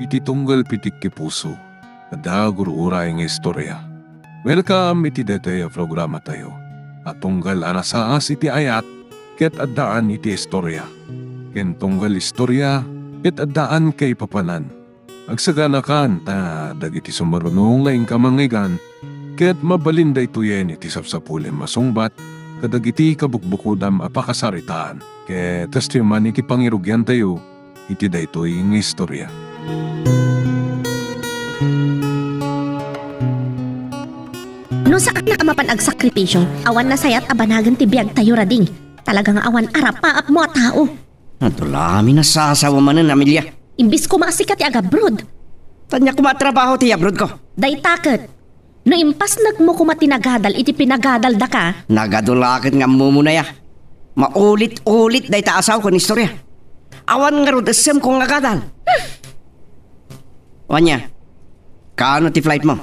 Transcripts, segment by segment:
iti tunggal pitik ki puso. Ada guru-uray nga istorya. Welcome iti detoy programa tayo. At tunggal anasaas iti ayat, ket addaan iti istorya. Ken tunggal istorya, ket addaan kay papanan. Agsaganakan ta dagiti sumarunong laing kamangigan, ket mabalinda ituyen iti sapsapulen masungbat, kadagiti kabukbukudam apakasaritaan. Ket testiman iti pangirugyan tayo, iti daytoy nga istorya. No sa nakamapan ag sakripisyo, awan na sayat abanagan ti biyag tayo rading. Talagang awan arap paap mo a tao. Natulami na sasawa manan, Amelia. Imbis ko makasikat ti agabrod. Tanya ko matrabaho ti abroad ko. Day takot. No impas nagmo ko matinagadal iti pinagadal da ka. Nagadulakit nga mumuna ya. Maulit-ulit day taasaw ko ni istorya. Awan nga rod asem kong agadal. Wanya, kaano ti flight mo?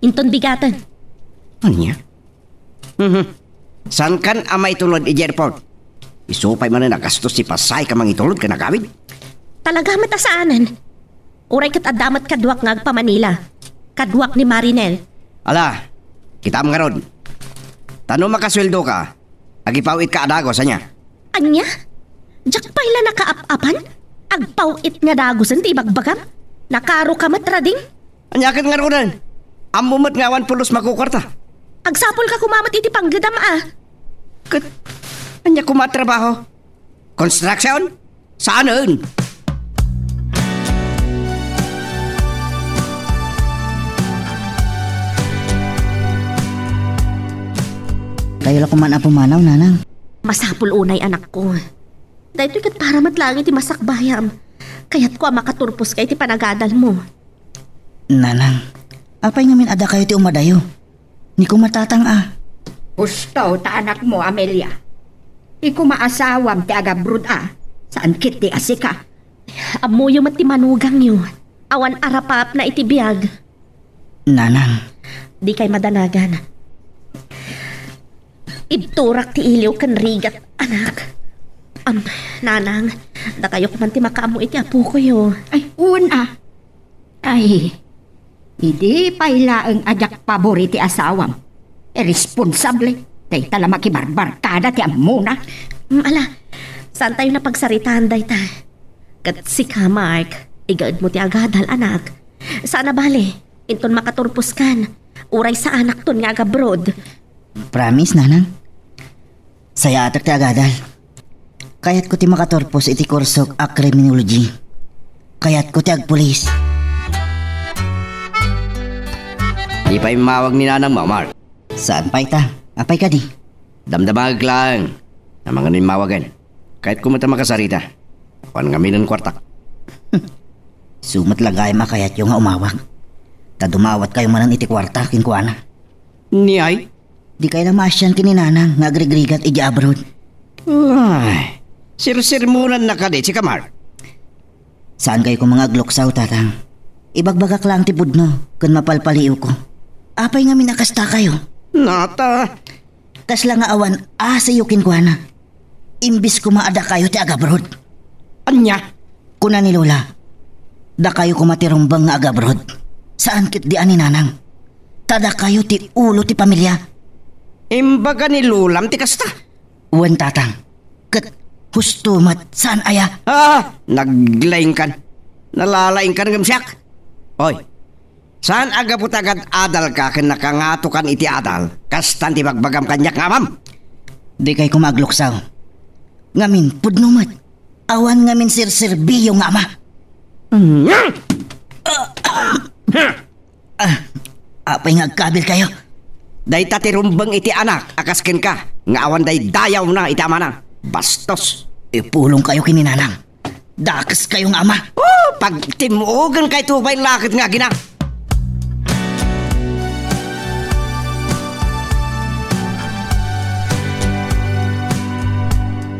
Inton bigatan. Anya? San kan ama itulod i airport? Isupay man na nagastos si Pasay ka mang itulod ka nagawid? Talaga matasaanan. Uray kat adamat kadwak nga agpa Manila. Kadwak ni Marinel. Ala, kita nga rod. Tano makasweldo ka, agipawit ka adago sa niya. Anya? Diyak pala nakaap-apan? Agpawit nga dagosan ti ibagbagam? Nakaro ka matrading? Anya kat nga rodan? Amumat nga awan pulos makukwarta. Agsapol ka kumamat iti panggedam Kat, anya kumatrabaho? Construction? Saanon? Kayo lang kuman pumanaw, nanang. Masapul unay anak ko. Dahil kat para matlangi ti masakbayam. Kaya't ko makaturpos kay ti panagadal mo. Nanang, apay ngamin ada kayo ti umadayo. Ni ko matatang Gusto ta anak mo, Amelia. Iku maasawam ti agabrod Saan kit ti asika? Amuyo mat ti manugang nyo. Awan arapap na iti biyag. Nanang. Di kay madanagan. Ibturak ti iliw kan rigat, anak. Nanang, da kayo kuman ti makaamo iti apo ko yo. Ay, Ay, hindi paila ang ajak paboriti asawam. Irresponsable. Day tala makibarbarkada ti amuna. Ala, saan tayo napagsaritaan day ta? Kat si ka, Mark, igaad mo ti agadal, anak. Sana bale, inton makaturpos kan. Uray sa anak ton nga agabrod. Promise, nanang. Saya atak ti agadal. Kayat ko ti makaturpos iti kursok a criminology. Kayat ko ti agpulis. Di pa imawag ni nanang mo, Mark. Saan pa ita? Apay ka di? Damdamag lang. Na mga nimawagan. Kahit kumata makasarita. Apan kami ng kwartak. Sumat lagay makayat yung nga umawag. Tadumawat kayo manan iti kwarta kinkuana. Ni ay? Di kayo na maasyan kininanang nga agrigrigat iji abroad. Ay, sir-sirmunan na ka di si Kamar. Saan kayo kung mga gloksaw, tatang? Ibagbagak lang ti pudno kun mapalpaliw ko. Apay nga minakasta kayo. Nata. Tas lang nga awan sa yukin ko na. Imbis ko maada kayo ti agabrod. Anya? Kuna ni Lola. Da kayo kumatirumbang nga agabrod. Saan kit di ani nanang? Tada kayo ti ulo ti pamilya. Imbaga ni Lulam ti kasta. Uwan tatang. Kat husto mat saan aya? Naglaing kan. Nalalaing kan ng siyak. Hoy. Saan aga putagad adal ka ken nakangatukan iti adal? Kastan ti bagbagam kanyak nga, ma'am. Di kay kumagluksaw. Ngamin pudnumat. Awan ngamin sir-serbiyo nga ama. Apay nga agkabil kayo. Day tatirumbang iti anak, akaskin ka. Nga awan day dayaw na iti ama na. Bastos. Ipulong kayo kininanang. Dakas kayong ama. Pag timugan kay tubay lakit nga gina.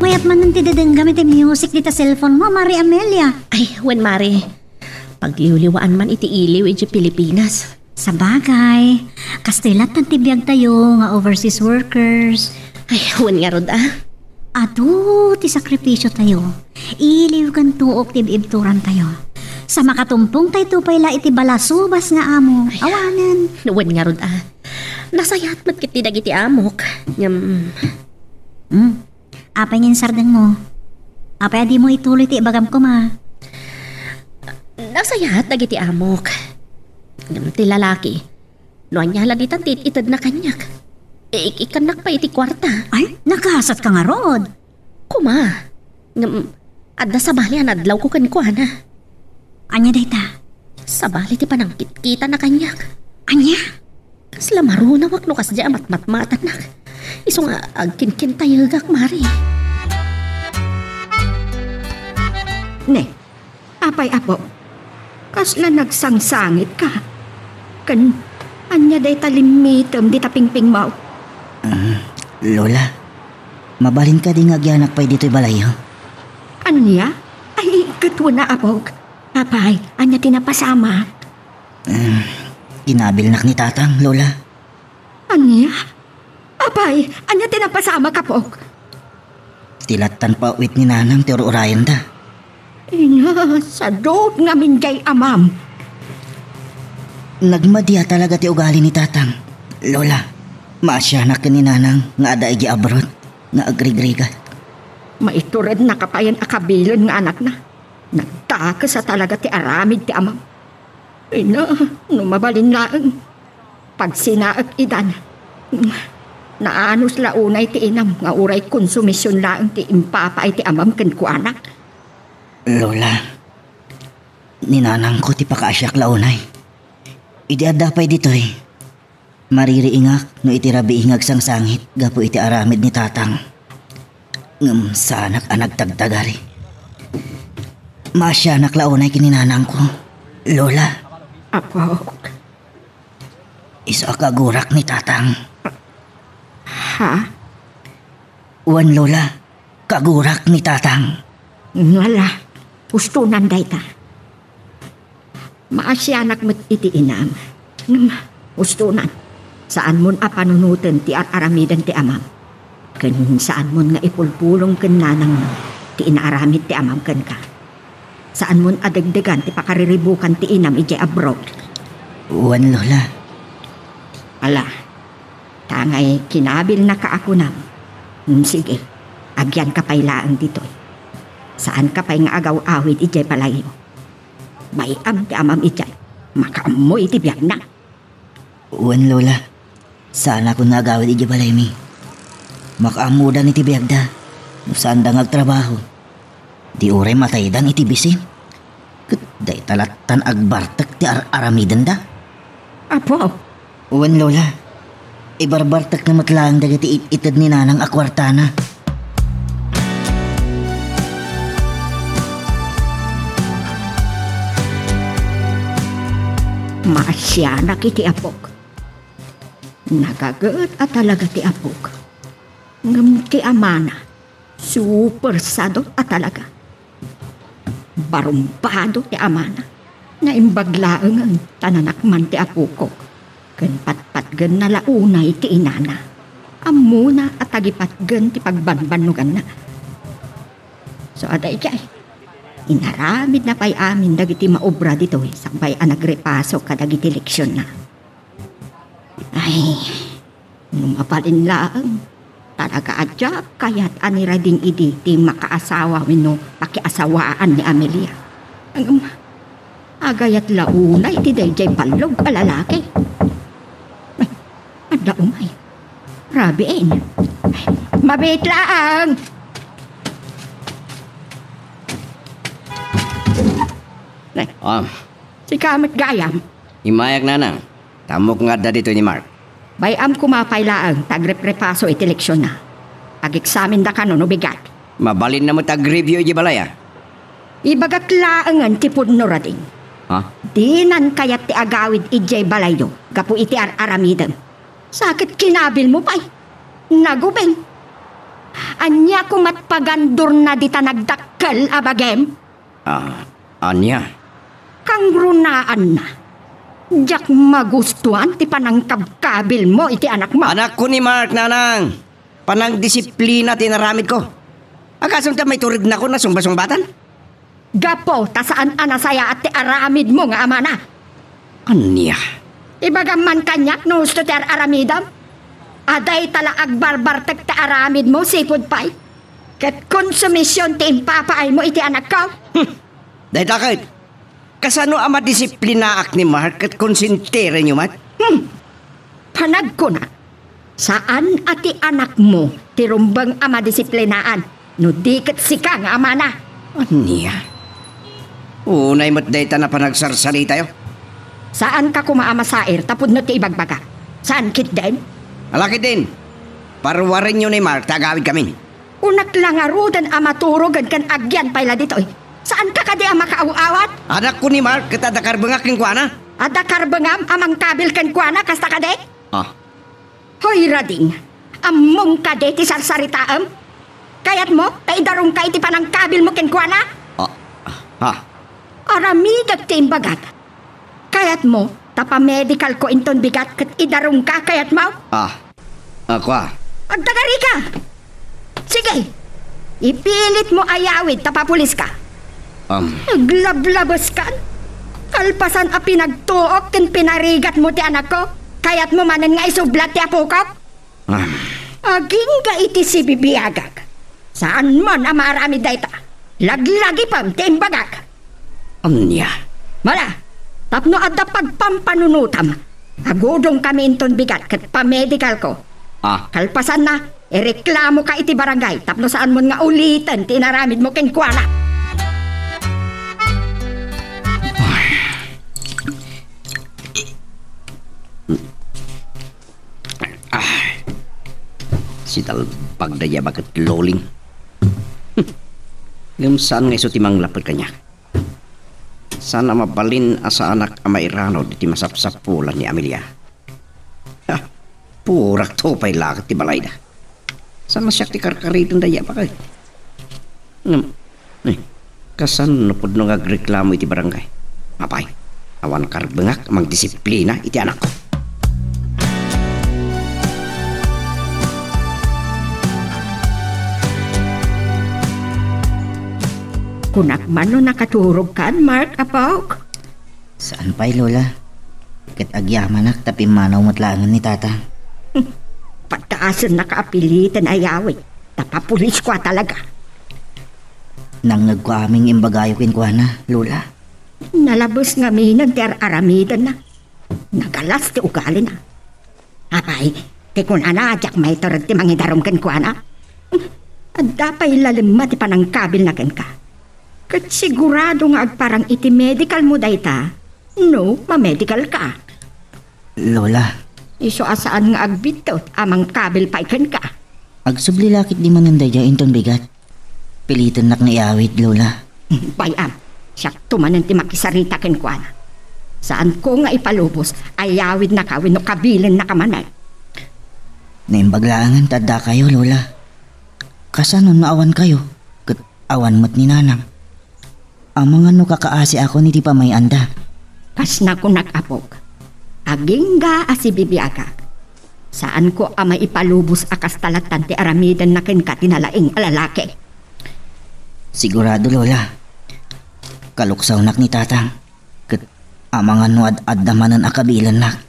Mayat man nang tidadang gamit ang music dita cellphone mo, Mari Amelia. Ay, wen Mari. Pagliwliwaan man iti iliw iti Pilipinas. Sa bagay, kastilat ng tibiyag tayo nga overseas workers. Ay, wen nga rod Ato, ti sakripisyo tayo. Iliw kan tuok ti ibturan tayo. Sa makatumpong tay tupay la iti balasubas nga amo. Awanan. Nuwan nga rod Nasayat mat kiti dagiti amok. Apay ngin sardeng mo. Apay adi mo ituloy ti bagam ko ma. Nasayat dagiti amok. Ti lalaki. Noan niya laditan ti itad na kanyak. Ikanak pa iti kwarta. Ay, nakahasat ka nga rod. Kuma. Adda sa bali adlaw ko kanikwana. Anya dayta? Sa bali ti panangkit kita na kanyak. Anya? Kasla marunawak no kas di amat-matmatan nak. Iso nga agkin-kin tayo gak mari. Ne, apay apo. Kasla nagsangsangit ka. Kan, anya day talimitem di tapingping mau. Lola, mabalin ka di nga agyanak pa'y dito'y balayo. Anya? Ay, katwa na apo. Apay, anya tinapasama. Inabilnak ni tatang, Lola. Anya? Apay, anya tinapasama ka po. Tilatan pa uwit ni nanang ti urayan da. Ina, sa dood nga minjay amam. Nagmadya talaga ti ugali ni tatang. Lola, maasyanak ka ni nanang nga ada igi abrot nga agrigrigat. Maitured na kapayan akabilon nga anak na. Nagtaka sa talaga ti aramid ti amam. Ina, numabalin laang. Pag sinaag idan, naanos launay ti inam nga uray konsumisyon laang ti impapay ti amam ken ku anak. Lola, ninanang ko ti pakaasyak launay. Idi adapay ditoy. Maririingak no iti rabiingag sang sangit gapo iti aramid ni tatang. Ngem sa anak tagtagari. Masyanak launay kininanang ko. Lola, Apo, iso akagurak ni tatang. ha? Wan Lola, kagurak ni tatang. Ngala, gusto nanday ta. Maasyanak met iti inam. Gusto nan. Saan mon apanunutan ti aramidan ti amam. Ken saan mon nga ipulpulong ken nanang mo. Ti inaaramid ti amam ken ka. Saan mon adagdagan ti pakariribukan ti inam iti abroad. Wan Lola, Ala, tangay kinabil na ka ako nam. Sige, agyan ka pay laang ditoy. Saan ka pay nga agaw-awid ijay palayo. Bayam ti amam ijay, makaamoy ti biyag na. wan Lola, sana ko nagawid iji balay mi. Makaamudan iti biyagda, no saan da ngagtrabaho. Di uray mataydan iti bisin. Day talatan agbartak ti aramidan da. Apo, Wan Lola, ibarbartak na matlaang dagiti itid ni nanang akwartana. maasyanak iti apok. Nagagat at talaga ti apok. Ngam ti amana, super sadot at talaga. Barumbado ti amana, na imbaglaang ang tananakman ti apoko. Ken patpatgan na launay ti inana. Amuna at tagipatgan ti pagbanbanugan na. So aday jay, inaramid na pay amin dagiti maobra dito sakbay ang nagrepaso kadagiti leksyon na. Ay, numapalin lang. Talaga adya kaya't anirading idi ti makaasawa wino pakiasawaan ni Amelia. Ang agayat launay ti dayjay palog a lalaki. Ay, adda umay. Rabiin. Mabit lang. Si Kamat Gayam, Imayak nanang. Tamok nga da dito ni Mark. bayam kumapay laang tagreprepaso iti leksyon na. Pag-examin da kano no bigat. Mabalin na mo tag-review di balaya. Ibagak laangan ti pudno rading. Ha? Dinan kayat ti agawid ijay balayo, gapu iti aramidem. Sakit kinabil mo pa'y. Nagubeng. Anya kumatpagandur na dita nagdakkel abagem. Anya? Kang runaan na. Diyak magustuhan ti panangkabkabil mo iti anak mo. Anak ko ni Mark, nanang. Panang disiplina tinaramid ko. Akasong ta may turig na ko na sumbasumbatan? Gapo, ta saan anasaya at ti aramid mo nga amana. Anya? Ibagam man kanyak no gusto ti aramidam. Aday tala agbarbar ti aramid mo, sipod pay. Kat konsumisyon ti impapaay mo iti anak ka. Dahil takit, kasano ama disiplinaak ni Mark at konsintere niyo man? Panag ko na. Saan ati anak mo tirumbang ama disiplinaan no diket sika nga ama na? Anya? Unay mo't dayta na panagsarsali tayo. Saan ka kumaama sair tapod no ti ibagbaga? Saan kit den? Alaki din. Parwarin niyo ni Mark, tagawid kami. Unak lang arudan ama turogan kan agyan payla ditoy. Saan ka kadi ama kaawawat? Anak ko ni Mark, katadakar bangak king kuana. Ada karbangam amang kabil kan kuana kasta kade? Ah, Hoy rading, among kade ti sarsaritaam? Kayat mo, kaidarong kay ti panang kabil mo ken kuana? ha? Aramidag ti imbagat. Kayat mo, tapa-medical ko inton bigat kat idarong ka kayat mo? Ako Agdagari ka! Sige, ipilit mo ayawid tapapulis ka. Naglablabas ka? Kalpasan a pinagtuok ken pinarigat mo ti anak ko? Kayat mo manan nga isublat ti apo ko? Aging ka iti si bibiyagag. Saan man ang marami dayta? Laglagi pam ti imbagak. Anya? Mala, tapno adda pagpampanunutam. Agudong kami inton bigat kat pa-medical ko. Kalpasan na, ireklamo ka iti barangay. Tapno saan mo nga ulitan, tinaramid mo ken kuana. Si tal pagdaya bakit loling. Saan nga iso timang lapad kanya? Sana mabalin asa anak ama irano di masapsapulan ni Amelia. Purak to pa'y lakat ti balay da. Saan masyak ti karkaritong daya pa kayo? Kasan napod nung agreklamo iti barangay? Mapay, awan karbengak magdisiplina iti anak ko. Kunak man no nakaturog kan, Mark Apok? Saan pa'y lola? Kat agyamanak tapi manaw matlangan ni tata. Pagtaasan nakaapilitan ayawit. Tapapulis ko talaga. Nang nagkuaming imbagayo kinkwana, lola. Nalabos nga minan ti aramidan na. Nagalas ti ugali na. Apay, ti kun ana ajak may torad ti mangidarom ken kuana. Adda pa'y lalimma ti panangkabil na ken ka. Kat sigurado nga agparang iti medical mo dayta. No, ma-medical ka. Lola, Iso asaan nga agbitot amang kabil pa ikan ka. agsublilakit di mananday dya inton bigat. Pilitan nak nga iawit, lola. Bayam, siya tumanan ti makisarita ken kuana. Saan ko nga ipalubos, ayawid na kawin no kabilin na kamanay. Naimbaglangan tadda kayo, lola. Kasanon maawan kayo, kat awan mat ni nanang. Ang mga no kakaasi ako ni ti pamay anda. Kas na ko nakapog. Agingga asi bibiaga. Saan ko ama ipalubos akas talatan ti aramidan na ken katinalaing alalaki. Sigurado, lola. Kaluksaw nak ni tatang. Kat amangan no ad namanan akabilan nak.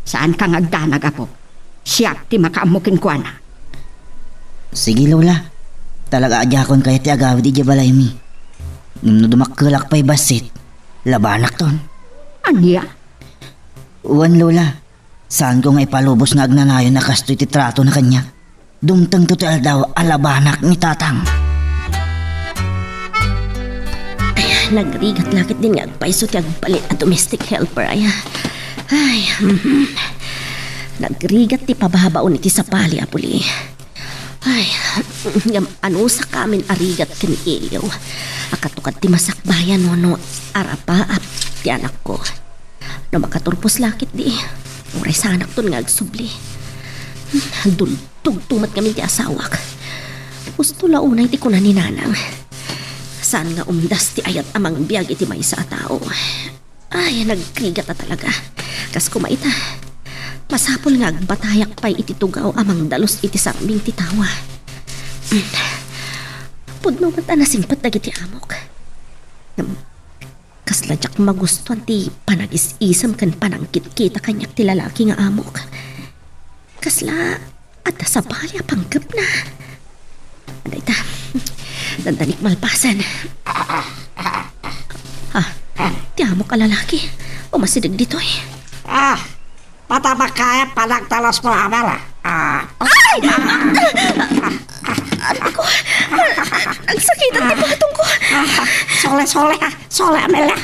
Saan kang agdanag apo? Siyak ti makaamukin ko na. Sige, lola. Talaga adyakon kaya ti agawid ija balay mi. Nung dumakkelak pa'y basit, labanak ton. Anya? Uwan, lola. Saan ko nga ipalubos nga agnanayon na kasto'y titrato na kanya? Dumtang total daw alabanak ni tatang. Ay, nagrigat-lakit din nga agpaiso ti agpalit at domestic helper ay. Ay, nagrigat ti pababaon iti sapali apuli. Ay, ano sa kamin arigat ken iliw. Akatukad ti masakbayan no arapa at ti anak ko. No makaturpos lakit di. Uray sa anak ton nga agsubli. Dultog tumat kami ti asawak. Gusto launay ti kunan ni nanang. Saan nga umdas ti ayat amang biyag iti may sa tao. Ay, nagkrigat na talaga. Kas kumaita. Masapol nga agbatayak pa'y iti tugaw amang dalos iti sambing ti tawa. Pudno mat na simpat dagiti amok. Kasla jak magustuhan ti panag-isisam kan panangkit kita kanyak ti lalaki nga amok. Kasla at sa bali panggap na. Aday ta, dandanik malpasan. Ti amok ka lalaki. Umasidig dito eh. Patabak kaya panagtalas mo amala. Anak ko, nagsakitan ti patong ko. Sole, Amelia.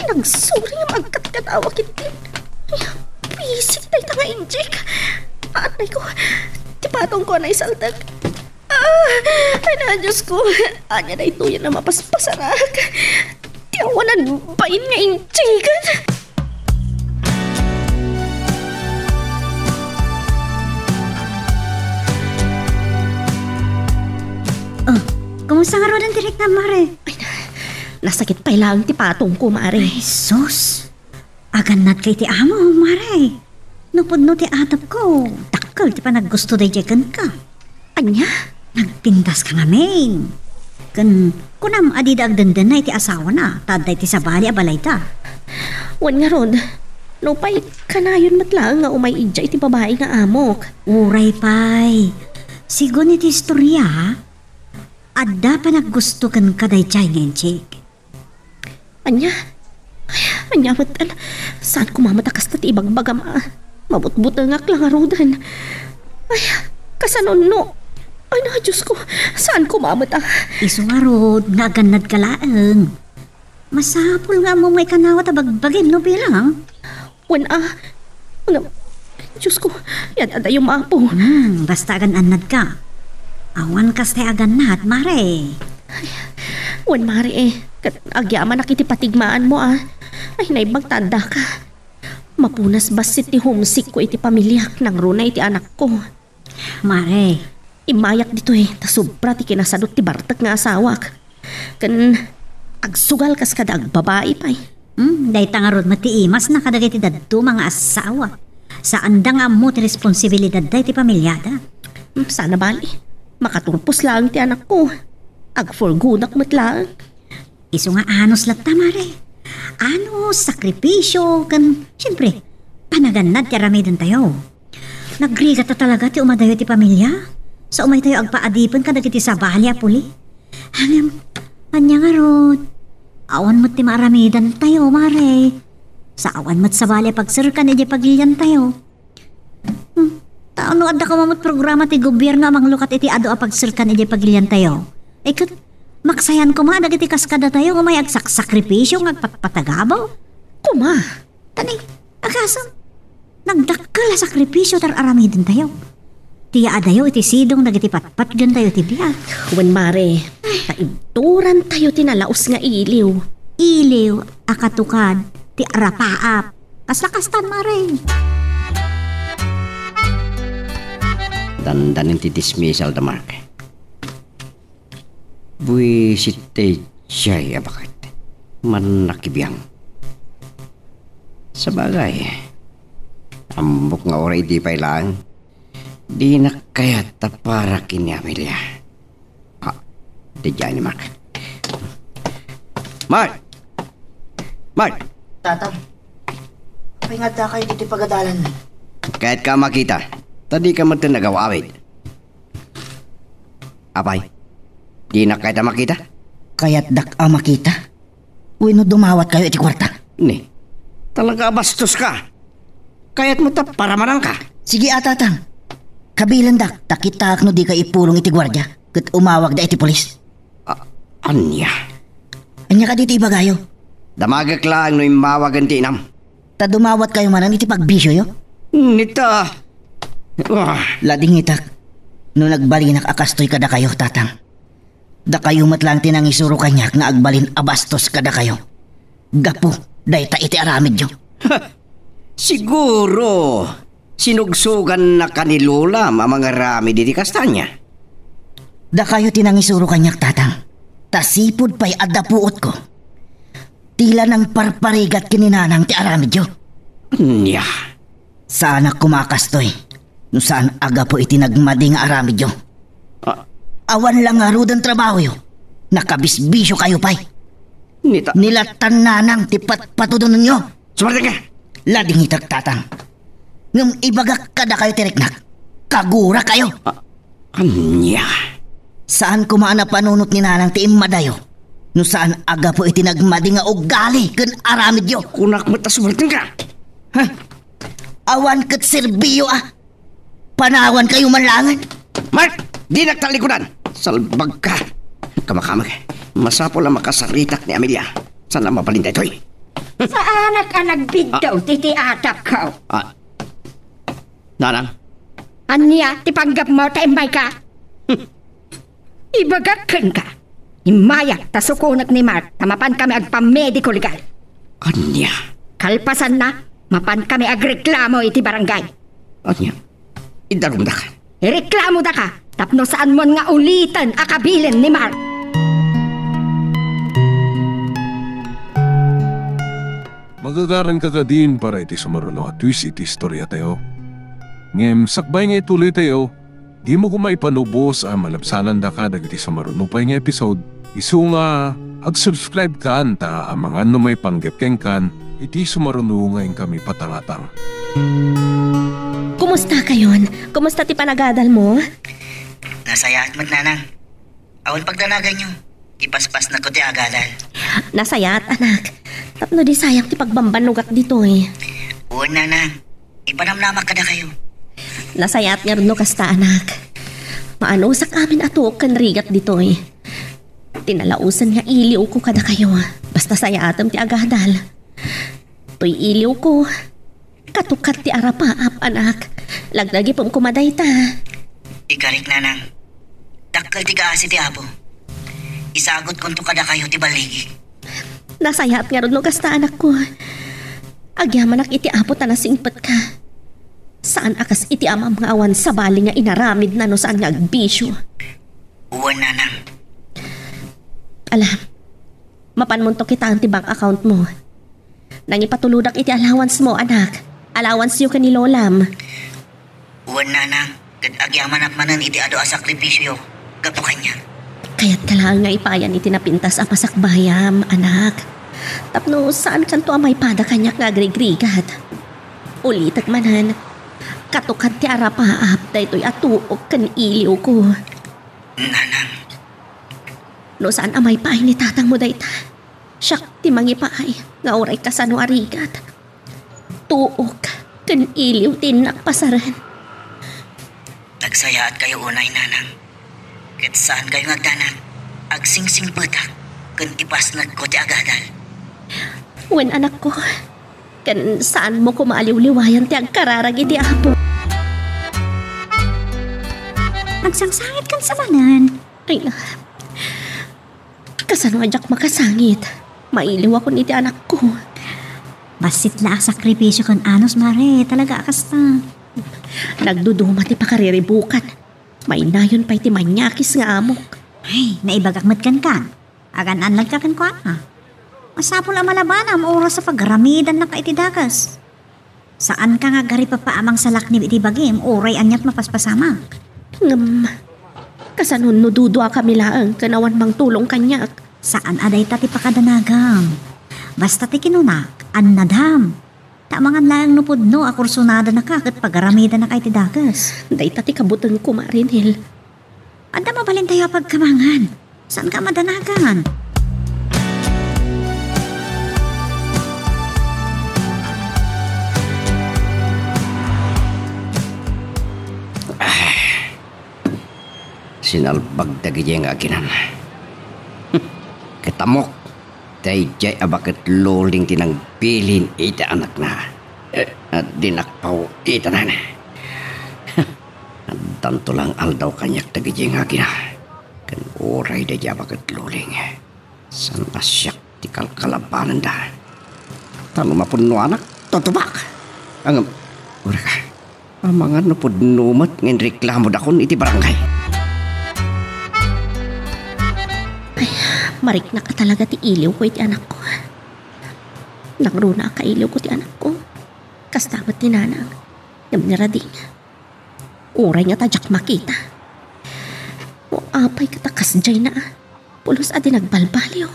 Nagsuri nga magkat-katawa kiti. Pisik tayo tanga injik. Anay ko, ti patong ko na isaltag. Ay na, Diyos ko. Anya na ito yan na mapaspasarak. Tiyawanan bain nga injikan. Kumusta nga ron ang direct na, Mare? Nasakit pa ilang ti patong ko, Mare. Ay, sus. Aganat kay ti amo, Mare. Nupod no ti atap ko. Takal ti pa naggusto day jagan ka. Anya? Nagpintas ka nga, main. Kunam adidag dandan na iti asawa na. Taday ti sabali abalay ta. Wan nga ron. No pa'y kanayon matlang nga umay idya iti babae nga amok. Uray pay. Sigon iti istorya, ha? Adda pa naggusto kan kaday chay ngayon, Chik. Anya? Anya matan. Saan kumamatakas na ti ibagbagam mabutbutangak lang arudan. Ay, kasanon no. Ay na, Diyos ko. Saan kumamata? Iso nga rod, naganad ka laang. Masapul nga mo may kanawat abagbagin, no bilang? Wan Diyos ko. Yan ada yung mapo. Basta agan anad ka. Awan kas te agan nahat, Mare. Wan, Mare eh. Agyaman nakiti patigmaan mo Ay, naibagtanda ka. Mapunas basit ti homesick ko iti pamilyak nang runa iti anak ko. Mare. Imayak dito eh. Tasubra ti kinasadot ti bartak nga asawak. Agsugal kas kadag babae pa eh. Dahi tangarod matiimas na kadagay ti dadto mga asawa. Saan da nga mo ti responsibilidad dahi ti pamilyada. Sana bali. Makaturpos lang ti anak ko. Agforgunak mo't lang. Iso nga anos lang ta, Mare. Anos, sakripisyo, siyempre, panaganad ti aramidan tayo. Nagrigat ta talaga ti umadayo ti pamilya. Sa umay tayo agpaadipan ka dagiti sa bali apuli. Hangam, anya nga rod. Awan mo't ti maramidan tayo, Mare. Sa awan mo't sa bali pagsirkan iti pagilyan tayo. Taon no adda ka mamot programa ti gobyerno amang lukat iti ado a pagsirkan iti pagilyan tayo. Kat, maksayan ko mga dagiti kaskada tayo umay agsakripisyo ng agpatpatagabaw. Kuma? Tani, akasam. Nagdakkel a sakripisyo tar aramidin tayo. Tiya adayo iti sidong dagiti patpat gan tayo ti biyak. Wen, Mare, kaibturan tayo tinalaos nga iliw. Iliw, akatukad, ti arapaap. Kaslakastan, Mare. Dandanin ti dismissal da Mark. Buisit te siya'y abakit. Manakibiyang. Sa bagay, ambok nga oray di pa ilang. Di na kaya tapara kini Amelia. Di dyan ni Mark. Mark! Tatang, kapingat na kayo dito pagadalan. Kahit ka makita, tadi ka matinagaw-awid. Apay, di na kahit makita? Kaya't dak makita. Uy no dumawat kayo iti kwarta. Ni, talaga bastos ka. Kaya't mo ta para manang ka. Sige tatang. Kabilan dak, takitak no di ka ipulong iti gwardya. Kat umawag da iti polis. Anya? Anya ka dito ibagayo. Damagak lang no imawagan ti inam. Ta dumawat kayo manan iti pagbisyo yo. Nita. Lading itak. No nagbalinak akastoy kada kayo, tatang. Da kayo matlang tinangisuro kanyak nga agbalin abastos kada kayo. Gapo, dayta iti aramid yo. Siguro, sinugsugan na kanilula mga rami di kastanya. Da kayo tinangisuro kanyak, tatang. Tasipod pa'y adapuot ko. Tila ng parparigat kininanang ti aramid yo. Nya. Sana kumakastoy. No saan aga po itinagmadi nga aramid yo. Awan lang nga rudan trabaho yo. Nakabisbisyo kayo pa'y. Nita, Nilatan nanang tipat patudunan nyo. sumarting ka. Lading itagtatang. Ngam ibagak kada kayo tiriknak. Kagura kayo. Kanya. Saan kumaana panunot ni nanang tiim madayo? No saan aga po itinagmadi nga ugali kun aramid yo. Kunak mo ta sumarting ka. Ha? Awan kat serbiyo Panawan kayo manlangan. Mark, di nagtalikudan. Salbag ka. Kamakamag. Masapol ang makasaritak ni Amelia. Saan ang mapalinda ito'y? Saan ka nagbiddaw titi atak ka? Nanang, Anya, tipanggap mo taimbay ka? Ibagakan ka. Imayak tasukunak ni Mark, tamapan kami agpamediko legal. kanya. Kalpasan na, mapan kami agreklamo iti barangay. Kanya, idarumda ka. Ireklamo da ka, tapno saan mo nga ulitan akabilin ni Mark. Magagaran ka din para iti sumarulo at twist iti istorya tayo. Ngem sakbay nga ituloy tayo, di mo kumaipanubos ang malapsanan da ka dagiti sumarulo pa nga episode. Isu nga, ag-subscribe ka anta ang mga may panggepkeng kan, iti sumarulo nga kami patangatang. Kumusta kayon? Kumusta ti panagadal mo? Nasaya at magnanang. Awan pagdanagan nyo. Ipaspas na ko ti agadal. Nasayat, anak. Tapno di sayang ti pagbambanugak dito eh. Uwan nanang. Ipanamnamak kada kayo. Nasayat nga rin no kasta, anak. Maano sak amin ato kan rigat dito eh. Tinalausan nga iliw ko kada kayo. Basta sayatam ti agadal. To'y iliw ko. Katukat ti arapaap, anak. Lagdagi pong kumaday ta. Ikarik nanang. Dakkel ti kaasi ti apo. Isagot konto kada kayo ti baligi. Nasayat nga rin no kasta, anak ko. Agyamanak iti apo ta nasingpat ka. Saan akas iti amam nga awan sa bali nga inaramid na no saan nga agbisyo. Uwan nanang. Alam, mapanmunto kita ang ti bank account mo. Nang ipatuludak iti allowance mo, anak. Allowance yu ka ni Lolam. Uwan nanang. Agyaman at manan iti ado a sakripisyo. Gato kanya. Kaya't kailangan nga ipayan iti napintas ang pasakbayam, anak. Tapno saan kanto ang may pada kanyak nga agrigrigat. Ulitak manan. Katukat ti arapaap da ito'y atuok kan iliw ko. Nanang. No saan ang may paay ni tatang mo dayta. Siyak ti mangipaay nga oray kasano arigat. Tuok kan iliw tinak pasaran. Nagsaya at kayo unay nanang. Kat saan kayo nagdanan? Agsingsing petak. Kun ipas ko ti agadal. Wen anak ko, kan saan mo kumaaliw-liwayan ti agkararag iti apo. Nagsangsangit kan sa manan. Ay, kasano ajak makasangit. Mailiw ako iti anak ko. Basit la sakripisyo kan anos mare, talaga akasta. Nagduduma ti pakariribukan. May nayon pa'y ti manyakis nga amok. Ay, naibagakmat kan. Agan anlag ka kan ko Masapol ang malabana ang oras sa pagramidan na kaitidakas. Saan ka nga gari papaamang salak ni iti bagim, oray anyat mapaspasama. Kasanon no dudwa kami laang kanawan mang tulong kanyak. Saan aday ta ti pakadanagam? Basta ti kinunak, annadam. Tamangan lang no pudno a kursunada na ka kat pagaramida na kay ti dagas. Day tati kabutan ko marinhil. Anda mabalin tayo pagkamangan. Saan ka madanagan? Sinalbag dagi jay nga akinan. Ketamok. Tay jay abakit loling tinang pilin ita anak na. At dinakpaw ita na. Tanto lang aldaw kanyak dagi jay nga kina. Kan oray da jay abakit loling. San asyak ti kalkalabanan da. Tano mapuno anak, totubak. Ang ura ka. Amangan no pudnumat ngin reklamo dakon iti barangay. Marik na ka talaga ti iliw ko iti anak ko. Nagruna ka iliw ko ti anak ko. Kastamat ni nanang. Namnirading. Uray nga tajak makita. O apay katakas jay na. Pulos adi nagbalbaliw.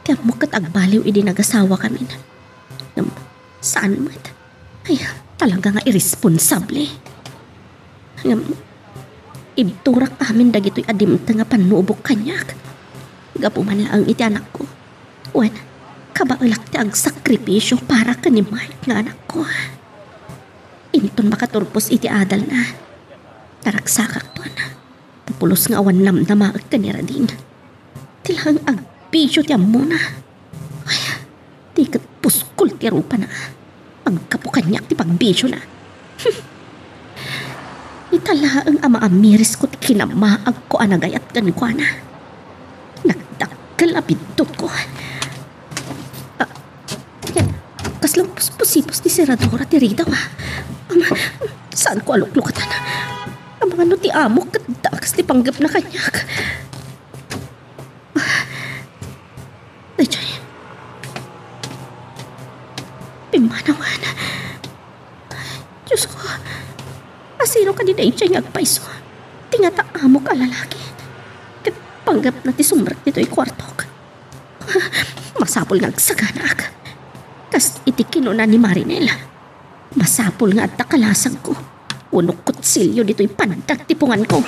Kaya mo kat agbaliw idi nagasawa kami na. Saan mo ito? Ay, talaga nga irresponsable. Ibturak amin dagito'y adimta nga panubok kanyak. Gapuman lang iti anak ko. Wen, kabaulak ti ag sakripisyo para ka ni Mark nga anak ko. Inton makaturpos iti adal na. Taragsakak to na. Pupulos nga awan namnamaag ka ni Radin. Tilang agpisyo ti amuna. Ay, di kat puskul ti rupa na. Pagkapukanyak ti pagbisyo na. Itala ang ama-amiris ko ti kinamaag ko anagayat gankwa na. Nagdakkel abidot ko. Yan, kaslang puspusipos ti Seradora ti Rita wa. Saan ko aluklukatan? Ang mga no ti amok kat dakas ti panggap na kanyak. Dayjay. Pimanawan. Diyos ko. Asino ka di Dayjay nga agpaiso? Tingata amok a lalaki. Kat panggap na ti sumrak dito'y kwartok. Masapol nga agsaganak. Kas iti kinuna ni Marinel. Masapol nga at takalasag ko. Unok kutsilyo dito'y pandag tipungan ko.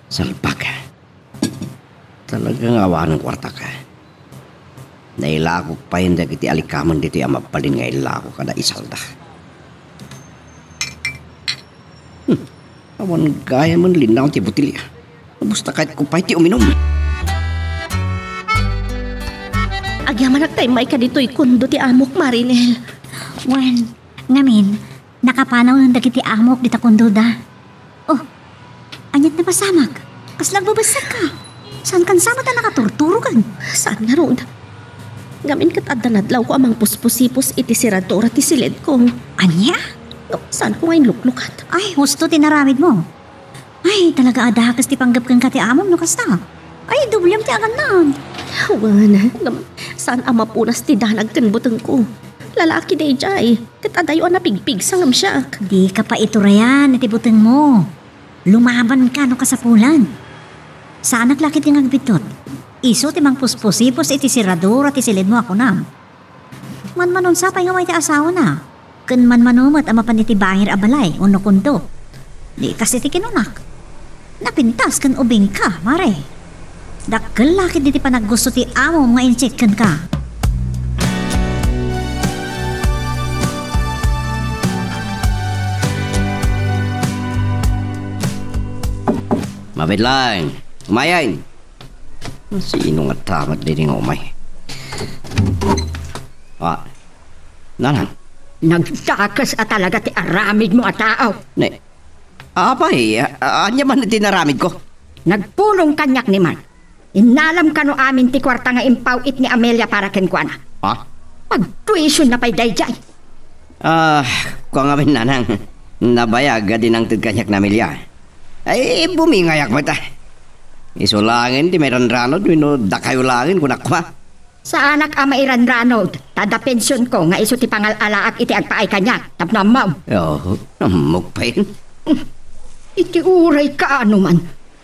Salbag. Talagang awa ng kwarta ka. Nailako pa yun dagiti alikaman dito yung mapalin nga ilako kada isalda. Awan gaya man linaw ti butilya. Basta kahit kupay ti uminom. Agyaman nagtaymay ka dito'y kundo ti amok, Marinel. Wen, ngamin, nakapanaw ng dagiti amok dita kunduda. Oh, anyat na pasamag. Kaslang babasag ka. Saan kan sama ta nakaturturo kan? Saan nga roon? Ngamin kat adanadlaw ko amang puspusipos iti Seradora ti silid ko. Anya? No, saan ko ngayon luklukat? Ay, husto tinaramid mo. Ay, talaga adakas ti panggap kang kati amom no kasta. Ay, dublem ti agan na. Hawan, saan ama punas ti danag kan buteng ko? Lalaki Dayjay, kat adayo na pigpig sangam siya. Di ka pa iturayan iti buteng mo. Lumaban ka no kasapulan. Saan naglakit yung agbitot? Iso ti mang puspusipos iti Seradora ti silid mo ako na. Manmanon sa pay nga may ti asawa na. Kun manmanumat ama paniti bangir abalay uno kundo. Di kasi ti kinunak. Napintas kan ubing ka, mare. Dakkel lakit di ti panaggusto ti amo nga incheck kan ka. Mabidlang. Umayan. Sino nga tamat din nga umay? Nanang. Nagtakas at talaga ti aramid mo at tao. Ne. Apay, anya man tinaramid ko? Nagpulong kanyak ni Man. Inalam ka no amin ti kwarta nga impawit ni Amelia para kenkwana. Ha? Pag-tuition na pa'y Dayjay. Kung nga nanang, nabayag din ang kanyak na Amelia. Ay, bumingayak ba ta? Isulangin, di meron ranod, dakayo langin kung nakwa. Sa anak ama iran ranod, tada pensyon ko nga iso ti pangalalaak iti agpaay kanya, tapnamaw. Mukpain. Iti uray ka ano man.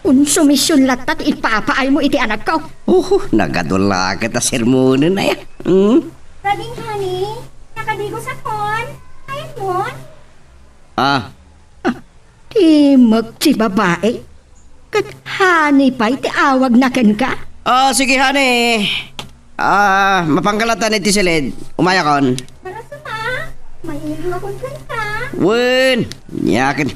Unsumisyon latat ipapaay mo iti anak ko. Nagadula ka ta sermonin na yan. Rading honey, nakadigo sa kon. Ayun mo. Ti magti babae. Kat hani pa iti awag na ken ka. Sige honey. Mapangkalatan iti silid. Umayakon. Para sa ma, may ilo akong ka. Wen, nyakin.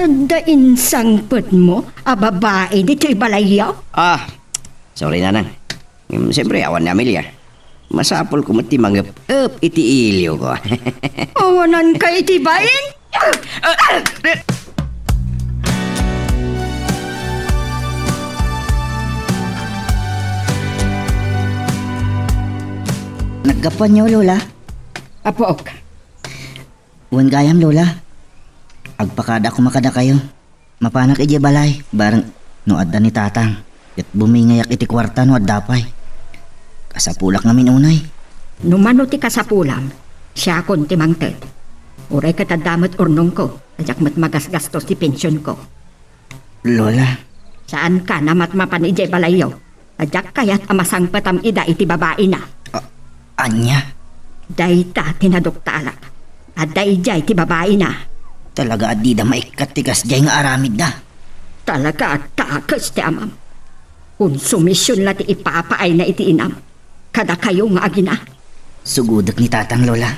Dain sangpet mo, babae dito'y balayaw. Sorry nanang. Siyempre, awan ni Amelia. Masapol ko mati manggap iti iliw ko. Awanan ka iti bain? Naggapan niyo, Lola. Apok. Uwan gayam, Lola. Agpakada ko makada kayo. Mapanak iji balay. Barang no adda ni tatang. At bumingayak iti kwarta no addapay. Kasapulak ngamin unay. Numano ti kasapulam, siya kon ti mangted. Uray katadamot urnong ko, ajak mat magasgastos ti pensyon ko. Lola, Saan ka namat mapan ijay balayo? Ajak kayat amasang patam ida iti babae na. anya, Dayta tinaduktalak. Adda ijay ti babae na. talaga di da maikat tigas jay nga aramid da. Talaga at takas ti amam. Konsumisyon la ti ipapaay na iti inam. Kada kayo nga agina. Sugudak ni tatang Lola.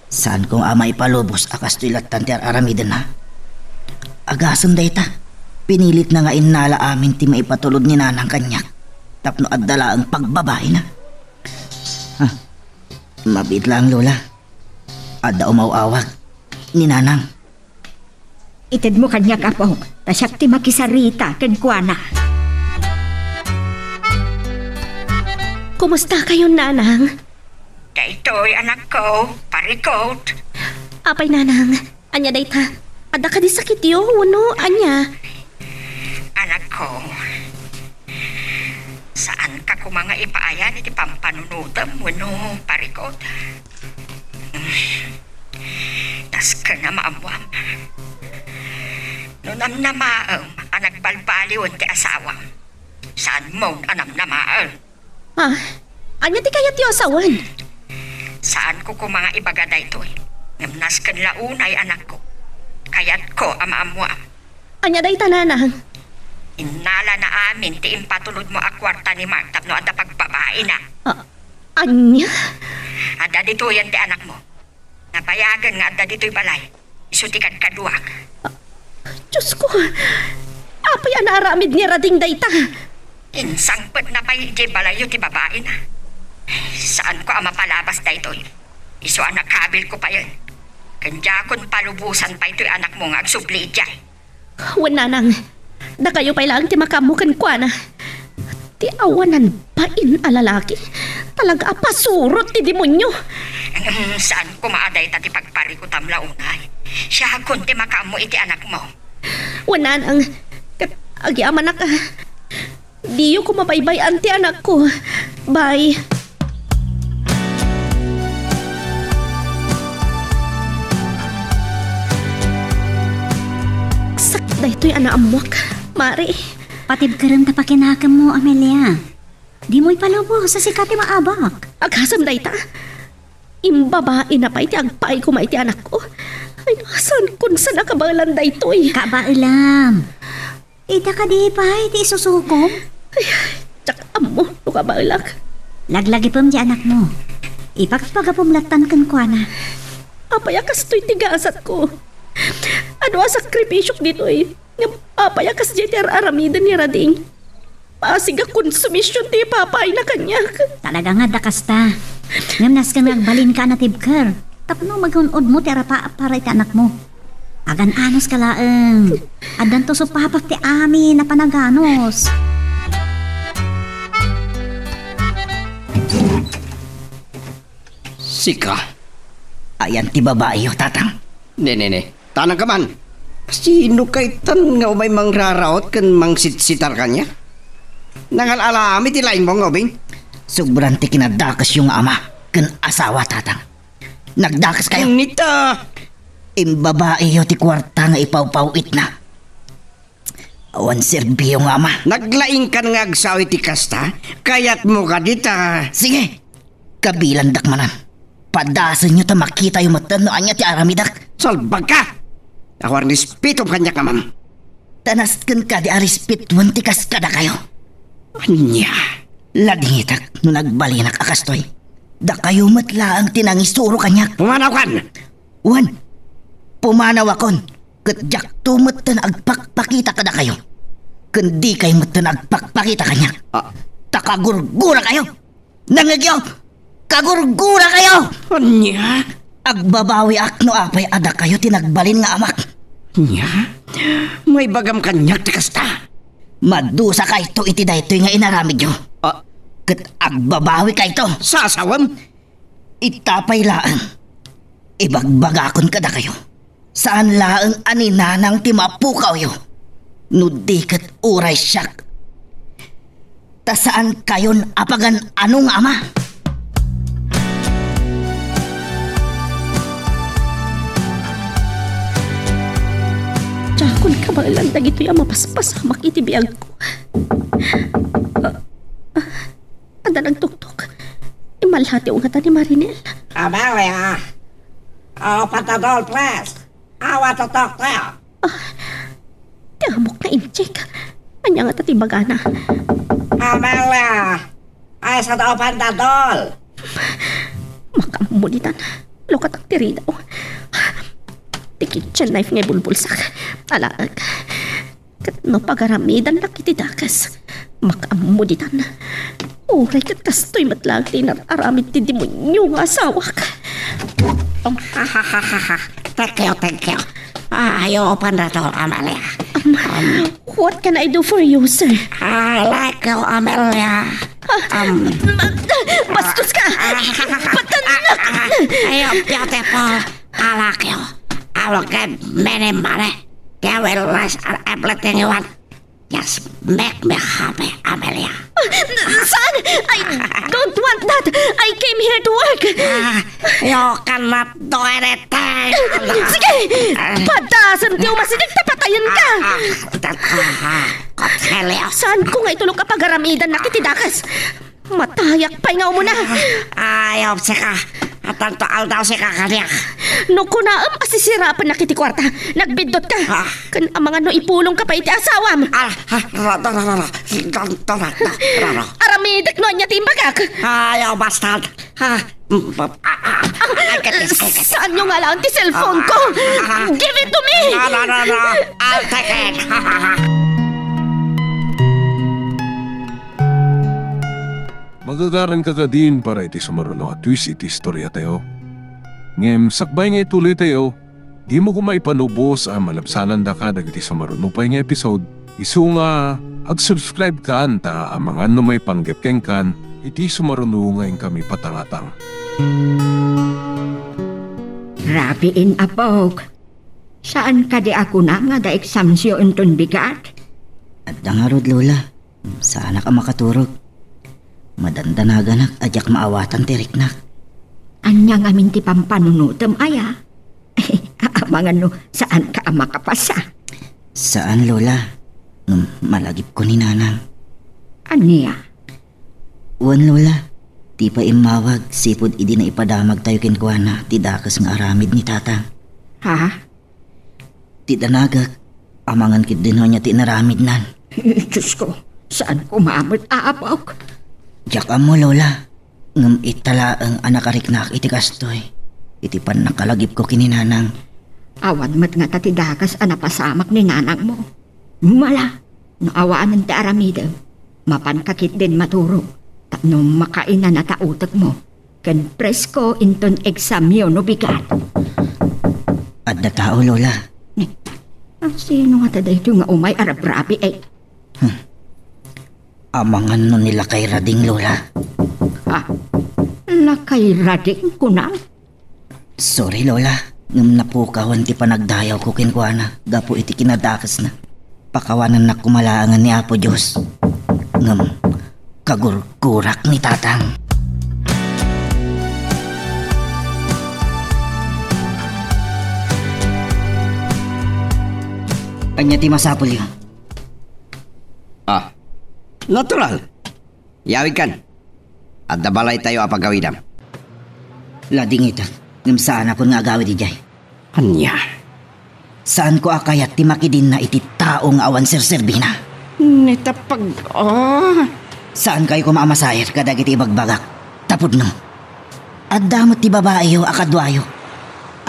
Saan kong ama ipalubos akas to ilatan ti aramidan na? Agasam dayta. Pinilit na nga inala amin ti maipatulod ni nanang kanyak. Tapno at dala ang pagbabae na. Mabit lang Lola. Adda umawawag ni nanang. Ited mo kanyak apong. Tasyak ti makisarita kenkwana. Kumusta kayo, nanang? Daytoy anak ko, parikot. Apay, nanang. Anya dayta. Ada ka di sakit yo, uno, anya. Anak ko, saan ka kumanga ipaayan iti pampanunutam mo no, parikot? Tas ka na maamwam. Nunam na maam, anak balbaliwan ti asawang. Saan mo anam na maam? Anya ti kayat yo asawan? Saan ko kumanga ibagada ito eh? Namnas kan launay anak ko. Kayat ko amaamwam. Anya dayta, nanang. Inala na amin ti impatulod mo a kwarta ni Mark tapno adda pagbabae na. Anya? Adda dito yan ti anak mo. Napayagan nga adda dito'y balay. Isutikan kaduak. Diyos ko. Apay anaramid ni Rading dayta. Insangpet na pa'y di balayo ti babae na. Saan ko ama palabas da ito'y? Iso anak kabil ko pa yun. Kanya kon palubusan pa ito'y anak mo nga agsubli ijay. Wan, nanang. Da kayo pa'y lang ti makamukan kwa na. Ti awanan pain alalaki. Talaga pasurot ti demonyo. Saan ko maaday ta ti pagparikutam launay? Siya kon ti makamu iti anak mo. Wan, nanang. Agyaman na ka. Diyo ko mabaybayan ti anak ko. Bye. Sakit na ito'y anaamwak. Mari. Patib ka rin tapakinakam mo, Amelia. Di mo ipalabo sa sikati maabak. Aghasam na ita. Imbabae na pa iti agpay ko maiti anak ko. Ay, nasan kung saan nakabalan na ito'y. Kabailam. Ita ka di pa, iti isusukom. Ay, tsak amo, nukabalak. Laglagi pam di anak mo. Ipagpagapumlatan kan kwa na. Apayakas to'y tigasat ko. Ano ang sakripisyok dito eh. Apayakas di aramidan ni Rading. Pasiga konsumisyon di papay na kanya. Talaga nga dakas ta. Ngamnas ka nagbalin ka na tibker. Tapno magunod mo tira pa para iti anak mo. Agan anos ka laeng. Adan to so papak ti amin na panaganos. Sika. Ayan ti babae yo, tatang. Ne. Tanang ka man. Sino kay tan nga umay mangraraot kan mangsitsitar kanya? Nangal-alami ti laing mong obing? Sobrang ti kinadakas yung ama. Kan asawa, tatang. Nagdakas kayo. Nita! Imbabae yo ti kwarta nga ipawpawit na. Awan serbiyo nga ama. Naglaing ka nga agsawi ti kasta, kayat mo ka dita. Sige, kabilang dakmanan. Padasan nyo ta makita yung matan no anya ti aramidak. Salbag ka! Ako ang respeto kanya ka, ma'am. Tanaskan ka di arispituan ti kaskada kayo. Anya? Ladingitak no nagbalinak akastoy. Da kayo matla ang tinangisuro kanyak. Pumanaw kan! Wan, pumanaw akon. Katjak tumatan agpakpakita kada kayo. Kundi kayo matan agpakpakita kanyak. Takagurgura kayo. Nangagyo! Kagurgura kayo! Anya? Agbabawi akno apay ada kayo tinagbalin nga amak. Anya? May bagam kanyak ti kasta. Madusa ka ito iti daytoy nga inaramid nyo. Kat agbabawi ka ito. Sasawam? Itapay laang. Ibagbagakon kada kayo. Saan laang aninanang timapukaw yo. Nudi kat uray siyak. Ta saan kayon apagan anong ama? Pangalan dagito yung mapaspasamak iti biyag ko. Anda nagtuktok. Imalhati ang ngata ni Marinel. Amelia! Open the door, please! I want to talk to you! Tiamok na injek. Anya nga tatibagana. Amelia! I said open the door! Makamulitan. Lokat ang tiri daw. Ti kitchen knife ngay bulbulsak. Alaag. Kat no pagaramidan na kitidakas. Makamulitan. Uray kat kastoy matlag aramid ti demonyo nga asawak. Thank you. You open the door, Amelia. What can I do for you, sir? I like you, Amelia. Bastos ka! Patanak! You're beautiful. I like you. I will give many money. Give you less everything you want. Just make me happy, Amelia. Son! I don't want that! I came here to work! You cannot do anything. Sige! Padasam tiyo masinig na patayan ka! Cornelio. Saan ko nga itulog ka pagaramidan na kitidakas? Matayak pa nga mo na! Ayaw sika. Tanto aldaw sika kaniyak. No kunaam asisirapan na kiti kwarta. Nagbidot ka. Kan ang mga no ipulong ka pa iti asawam. Aramidak no niya timbagak. Ayaw bastard. Saan nyo nga lang ti cellphone ko? Give it to me! No. I'll take it. Magagaran ka din para iti sumarulo at twist iti istorya tayo. Ngem sakbay nga ituloy tayo, di mo kumaipanubos ang malabsanan da ka dagiti sumarulo pa nga episode. Isu nga, ag-subscribe ka anta ang mga may panggepkeng kan, iti sumarulo nga kami patangatang. Rabiin apog. Saan ka di ako na nga da examsyo unton bigat? At dangarod lola, sana ka makaturog. Madandanagan ajak maawatan tiriknak. Anya nga minti pampanunutom aya. Aamangan no, saan ka makapasa? Saan lola? Malagip ko ni nanang. Anya? Uwan lola, ti pa imawag, sipod idi na ipadamag tayo kinkwana, ti dakas nga aramid ni tatang. Ha? Ti danagak, amangan kit din niya ti naramid nan. Diyos ko, saan ko maamot aapok? Jak mo lola, ngam itala ang anakariknak iti kastoy. Iti pan nakalagip ko kininanang. Awan mat nga tatidakas anapasamak ni nanang mo. Mala, naawaan ng taaramidaw. Mapankakit din maturo. Tapno makainan na tautak mo. Kan presko inton examyo no bigat. At na tao lola. Sino nga taday ito nga umay arabrabi eh? Amangan no nila kay Rading lola. Ha? Lakay rading ko na? Sorry lola, ngam napukawan ti panagdayaw ko kinkwana. Gapo iti kinadakas na. Pakawanan na kumalaangan ni Apo Diyos. Ngam, kagurkurak ni tatang. Anya ti masapol yun. Natural. Yawid kan. At dabalay tayo apagawidam. Lading ito, ngam saan ako nga agawid ijay. Anya? Saan ko akayat ti makidin na iti tao nga awan sir-serbina? Nitapag... Saan kayo kumamasayar kadag iti ibagbagak? Tapod no. At damot ti babaeyo akadwayo.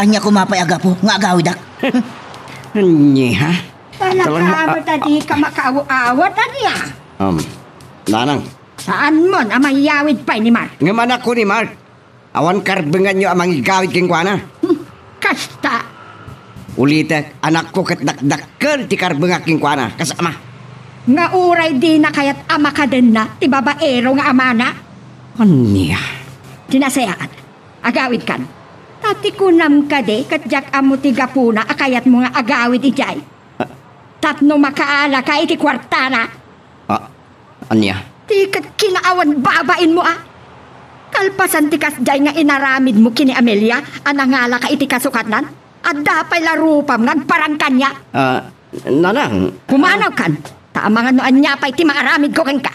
Anya kumapay agapo nga agawidak. Anya ha? Palakama tadi ka makaawa-awat niya. Nanang. Saan mo na mayawid pa ni Mark? Nga man ako ni Mark. Awan karbengan nyo amang igawid kinkwana. Kasta. Ulitek, anak ko kat dakdakkel ti karbengak kinkwana. Kasama. Nga uray di na kayat ama ka din na, ti babaero nga amana. Anya? Dinasayaan. Agawid kan. Tati kunam ka de, katjak amo ti gapuna, akayat mo nga agawid ijay. Tatno makaala ka iti kwartana. Anya? Ti kat kinaawan babain mo Kalpasan ti kasjay nga inaramid mo kini Amelia, anangala ka iti kasukatnan, at dapay larupam ngagparang kanya. Nanang, Kumanaw kan, taamang ano anya pa'y ti maaramid ko kan ka.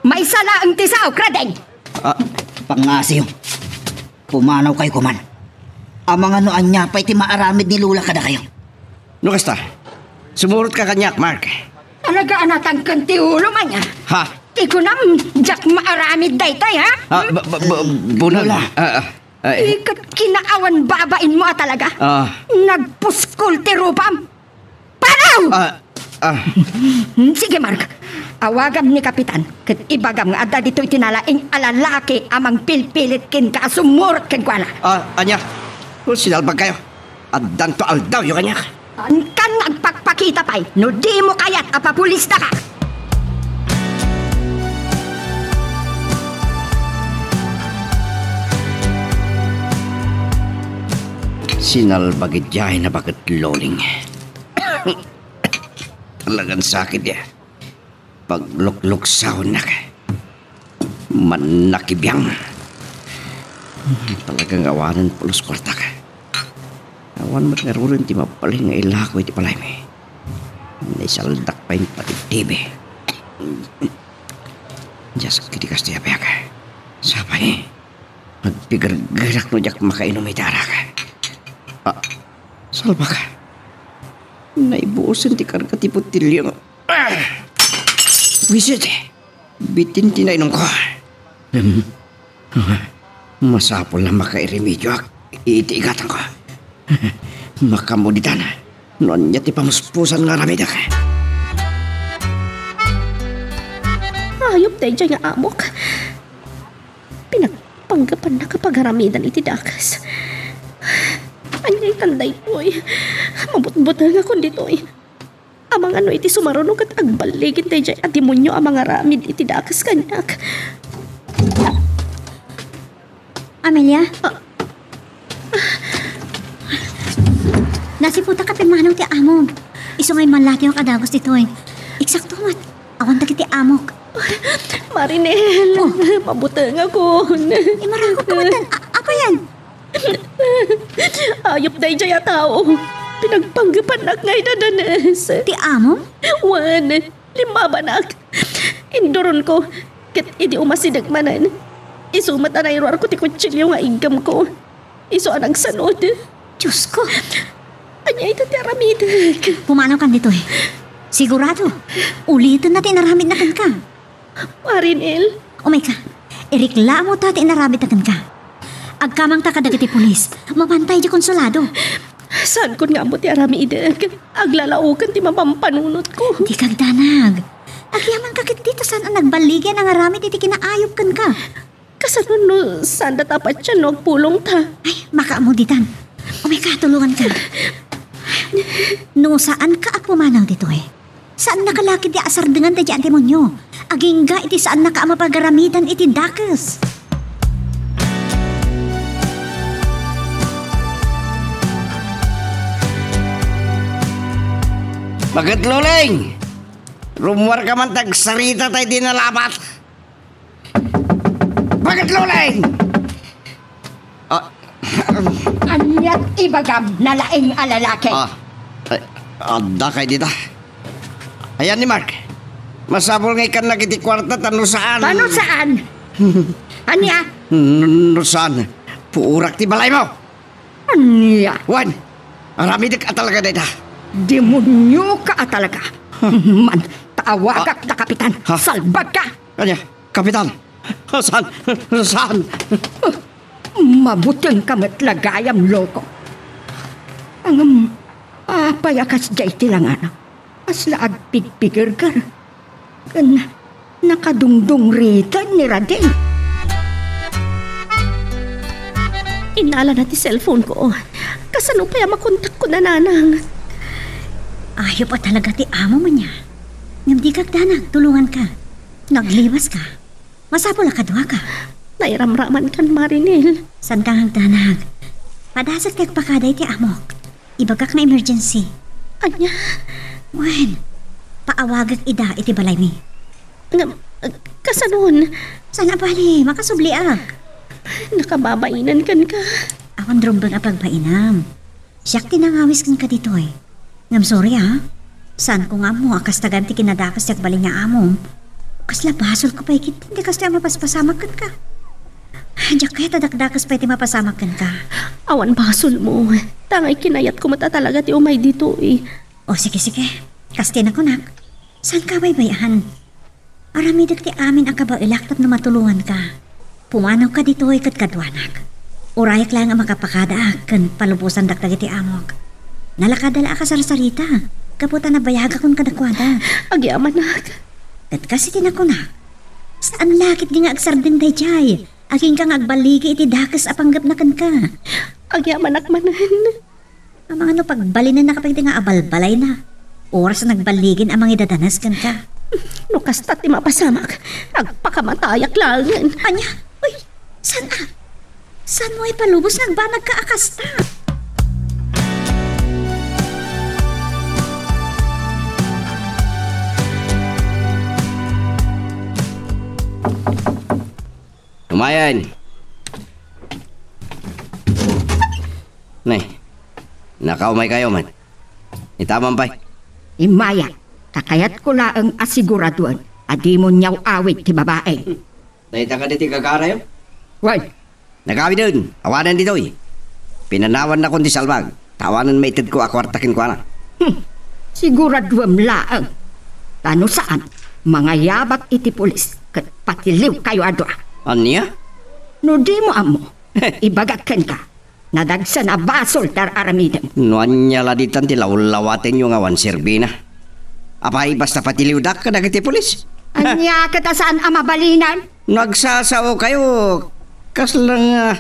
May sala ang tisaw, kradeng! Pangasiyo. Pumanaw kayo kuman. Ang mga noan niya pa'y ti maaramid ni Lula kada kayo. no kasta, sumurot ka kanyak, Mark. Alagaan natang kanti ulo man niya. Ha? Di ko nam, jak maaramid daytay, ha? Bunal. Ikat kinaawan babain mo talaga. Nagpuskol ti rupam. Paraw! Sige, Mark. Awagam ni Kapitan. Kat ibagam nga adda dito'y tinalaing alalaki amang pilpilit kin ka sumurot kin kwa na. Anya, sinalbag kayo. Addan to aldaw yung kanyak. An kan nagpakpakita pa'y, no di mo kayat apapulis na ka. Sinalbagid yahay na bakit loling. Talagang sakit ya. Paglukluk sa hunak. Manakibiyang. Talagang awanan pulos kwartak. Awan mat nga rin ti mapaling nga ilako iti palay mi. Naisaldak pa yung patitibi. Diyas kitikas ti apiak. Sapay. Magpigar-garak no jak makainom itarak. Salba ka. Naibuosan ti karga ti putilyo. Wisit. Bitin tinainom ko. Masapol na makairemedyo ak. Itiigatan ko. Makamuditan. Noon niya ti pamuspusan nga ramidak. Ayop tayo dyan nga amok. Pinagpanggapan na kapag haramidan iti dakas. Anyay tanday ko eh. Mabutbutan nga kundi to eh. Amang ano iti sumarunong at agbaligin tayo dyan at demonyo amang aramid iti dakas kanyak. Amelia? Nasiputa ka pimanong ti amok. Isungay man laki yung kadagos dito eh. Eksakto mat. Awan ti amok. Marinel, mabutang ako. Marakot naman tan. Apa yan? Ayop tayo dyan tao. Pinagpanggapan na ngay dadanas. Ti amok? Wan, 5 banak. Induron ko. Kit idi umasidagmanan. Isumat na nairuar ko ti kutsilyo nga igam ko. Iso anang sanod. Diyos ko. Anya ito ti aramidag. Pumanaw kan dito eh. Sigurado. Ulitin na tinaramid na kan ka. Marinel. Umay ka. Iriklamo ta tinaramid na kan ka. Agkamang ta kadagiti pulis. Mapantay di konsulado. Saan ko nga mo ti aramidag? Aglalaukan ti mapampanunot ko. Di kagdanag. Agyaman kakit dito saan ang nagbaligyan ang aramid iti kinaayop kan ka. Kasanon no, saan datapat siya no, pulong ta. Ay, makaamuditan. Umay ka, tulungan ka. No, saan ka pumanaw dito eh? Saan nakalakid di asardengan da dyan demonyo? Agingga iti saan nakaamapagaramidan iti dakas. Bakit luling? Rumor ka man tagsarita tayo di nalapat. Bakit luling? Anyat ibagam na laing alalaki. Adda kayo dito. Ayan ni Mark. Masabol nga ikan lagi di kwarta tano saan. Tano saan? Anya? No saan? Puurak ti balay mo. Anya? Wan, aramidik at talaga dito. Demonyo ka talaga. Man, taawagak na kapitan. Salbag ka. Anya, kapitan. Saan? Saan? Mabuting kamatlagayam loko. Ang payakas jay tilangan. Asla agpigpigir ka. Kan nakadungdong rita ni Rading. Inala na ti cellphone ko. Kasano pa yung makontak ko na nanang? Ayaw pa talaga ti amo mo niya. Ngam di kagdanag, tulungan ka. Naglibas ka. Masapula ka duha ka. Nairamraman kan Marinel. San kang hagdanag? Padasag tek pakaday ti amok. Ibagak na emergency. Anya? Wen, paawagag ida iti balay mi. Kasanon? Sana bali, makasubliag. Nakababainan kan ka. Awan drumbang apagbainam. Siyak tinangawis kan ka dito eh. Ngam sorry ha. Saan ko nga mo akas taganti kinadakas yak bali nga amom. Kasla basol ko pa ikit hindi kasla mapaspasamakan ka. Diyak kaya tadakdakas pa iti mapasamakan ka. Awan basol mo. Tangay kinayat ko mata talaga ti umay dito eh. O sige. Kastin ako nak. Saan ka baybayan? Aramidag ti amin ang kabailak na matulungan ka. Pumanaw ka dito ay kadwanak. Urayak lang ang makapakada kan palubusan dakdag iti amok. Nalakadala ka sarsarita. Kaputa na bayaga kung kadakwada. Agyaman nak. Kat kasi tinakunak. Saan lakit nga agsardeng day jay? Aging kang agbaligi iti dakas apanggap na kan ka. Agyaman nak manan. Ang mga no pagbalinan na kapag nga abalbalay na. Oras na nagbaligin ang mga idadanas kan ka. No kasta ti mapasamak. Agpakamatayak lang. Anya? Uy, saan ka? Saan mo ay palubos nagbanag ka akasta? Lumayan. Nay, nakaumay kayo man. Itaman pa. Imaya, kakayat ko laang asiguraduan. Adi mo niyaw awit ti babae. Dahita ka diti kagara yun? Why? Nagawi dun. Awanan dito eh. Pinanawan na kundi salbag. Tawanan may itid ko akwartakin ko na. Siguraduam laang. Tano saan? Mga yabak iti pulis. Kat patiliw kayo adwa. Anya? No di mo amo. Ibagakan ka. Nadagsa na basol tar aramidem. No anya laditan ti lawlawatin yung awan serbina. Apay basta patiliwdak ka nagiti pulis. Anya kita saan amabalinan? Nagsasao kayo. Kaslang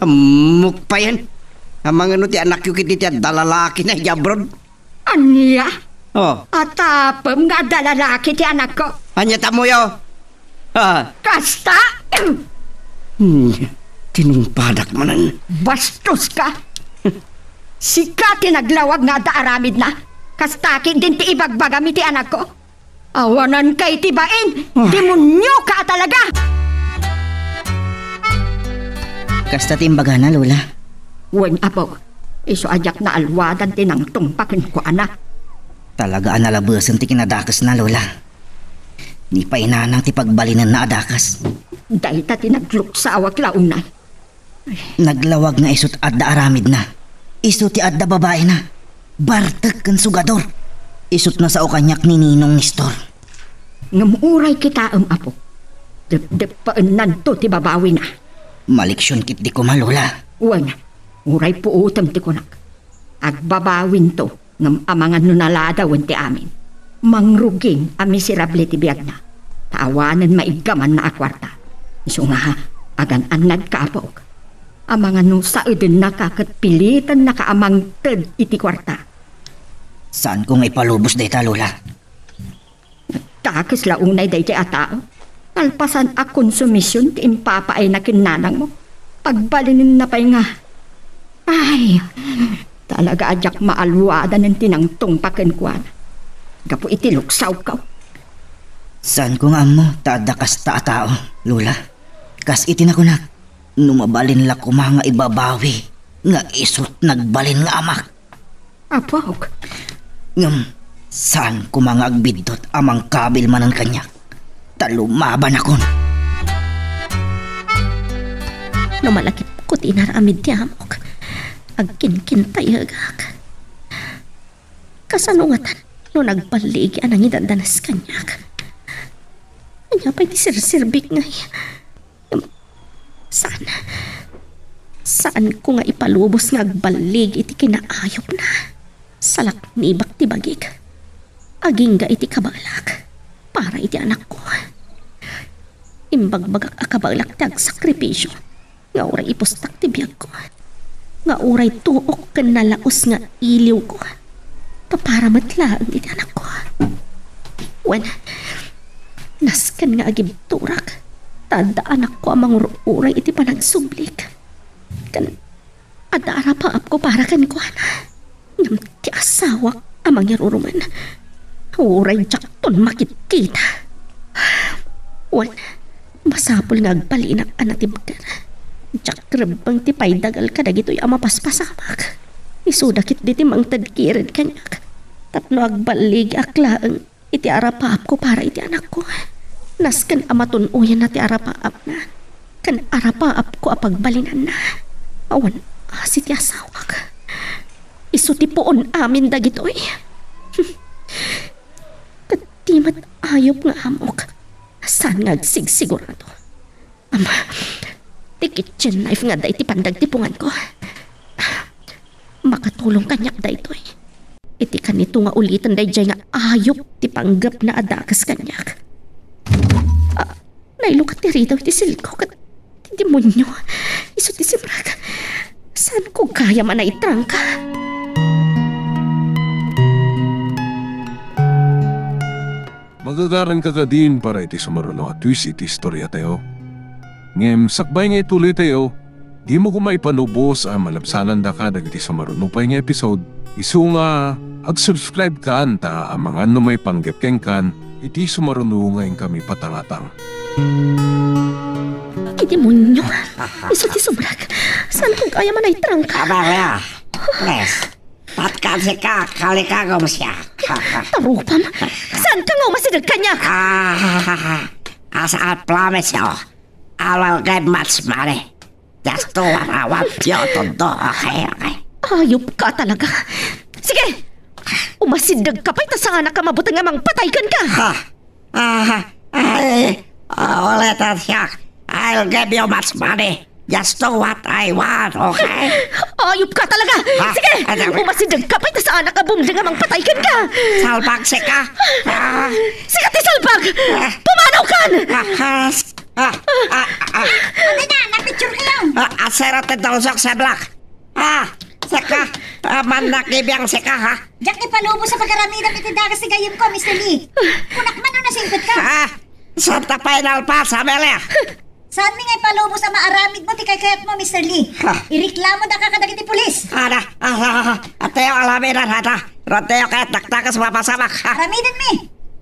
amok pa yan. Ang mga no ti anak yung kiti ti dalalaki na jabrod. Anya? Oh. Atapem nga dalalaki ti anak ko. Anya tamoyo. Kasta? Tinungpadak manan. Bastos ka? Sika tinaglawag nga daaramid na. Kastakin din ti ibagbagami ti anak ko. Awanan kay tibain. Demonyo ka talaga. Kasta timbaga na, Lola. Wen apo, iso ajak na alwadan tinang tumpakin ko anak. Talaga analabasan ti kinadakas na, Lola. Ni pa inanang ti pagbalinan na adakas. Dahil ta tinagluksaawag launay. Naglawag nga isot adda aramid na. Isot ti adda babae na. Bartek kan sugador. Isot na sa okanyak ni Ninong Nestor. Ngamuray kita apo. Dep paanan to ti babawi na. Maliksyon kit di ko Lola. Wen, uray po utam ti kunak. Agbabawin to ngam amangan nunaladawan ti amin. Mangruging a miserable ti biyag na. Taawanan maigaman na akwarta. Iso nga ha, agan anad ka apok. Amangan nung sa udin nakakatpilitan nakaamang ted iti kwarta. Saan ko nga ipalubos dayta, Lola? Takis launay day ti atao. Kalpasan a konsumisyon ti impapaay na kinanang mo. Pagbalinin na pa'y nga. Ay, talaga adyak maalwada ng tinangtong pakenkwan. Gapo iti luksaw ka. Saan ko nga mo, taada kas ta tao, Lola? Kas iti na ko na, numabalin la ko mga ibabawi, nga isot nagbalin nga amak. Apok. Ngam, saan ko mga agbidot amang kabil manan kanya? Talumaban akon. Numalakit ko tinaramid ti amok. Agkin-kintay agak. Kasanungatan no nagbaligi anang idadanas kanyak. Anya pa'y ti sirsirbik ngay. Saan ko nga ipalubos nga agbalig iti kinaayop na. Salak ni ibak ti bagig. Aging ga iti kabalak. Para iti anak ko. Imbagbagak akabalak ti agsakripisyo. Nga oray ipostak ti biyag ko. Nga oray tuok kan nalaos nga iliw ko. Para matlaan iti anak ko. Wen, naskan nga agibturak. Tanda anak ko amang uray iti panagsublik. Kan, adara pa ap ko para kan ko na. Ngam ti asawa amang yaruruman. Uray jakton makikita. Wen, masapul nga agpalinak anatibkan. Jak rebang ti paydagal ka dagito'y amapaspasamak. Isudakit diti mang tadkirid kanyak. Tapno agbalig aklaang iti arapaap ko para iti anak ko. Nasken amatunuyan na ti arapaap na. Kan arapaap ko apagbalinan na. Awan asi ti asawak. Isu ti poon amin dagitoy. Katimat ayop nga amok. Saan nga sigsigurado? Ti kitchen knife nga da iti pandagtipungan ko. Makatulong kanyak da itoy. Iti kanito nga ulitan day nga ayop ti panggap na adakas kanyak. Nailukat ti rito iti silko kat ti demonyo. Isu ti simrag. Saan ko kaya man na itrangka? Magagaran ka din para iti sumaruno at twist iti istorya tayo. Ngem sakbay nga ituloy tayo, di mo kumaipanubos ang malabsanan da ka dagiti sumaruno pa nga episode. Isu nga ag-subscribe ka anta ang mga may panggapkeng kan iti sumaruno ngayon kami patangatang. Iti munyo. Isu ti subrag. Saan ko kaya man ay trangka? Kabarya, please. Patkansi ka, kalikagom siya. Tarupam. Saan ka nga umasidag kanya? As I promise you, I will get much money. Just do what I want you to do, okay? Ayop ka talaga. Sige. Umasidag ka pa'y tasana ka mabuti nga mang pataykan ka. Ulit at siya. I'll give you much money. Just do what I want, okay? Ayop ka talaga. Sige. Umasidag ka pa'y tasana ka bumdi nga mang pataykan ka. Salbag sika. Sige ti salbag. Pumanaw kan. Ano na, napicture kayo. Asera te dosok sa black. Sika. Man nakibiyang sika, ha? Diyak ipalubos sa pagkaramidan iti dagas ni gayom ko, Mr. Lee. Kunak man na singkot ka. Santa Final Pass, Amelia. Saan mi nga ipalubos ang maaramid mo ti kayat mo, Mr. Lee? Ireklamo da ka kadag iti pulis. Ateo alaminan, hata. Roteo kahit naktakas mapasamak, ha? Aramidan mi.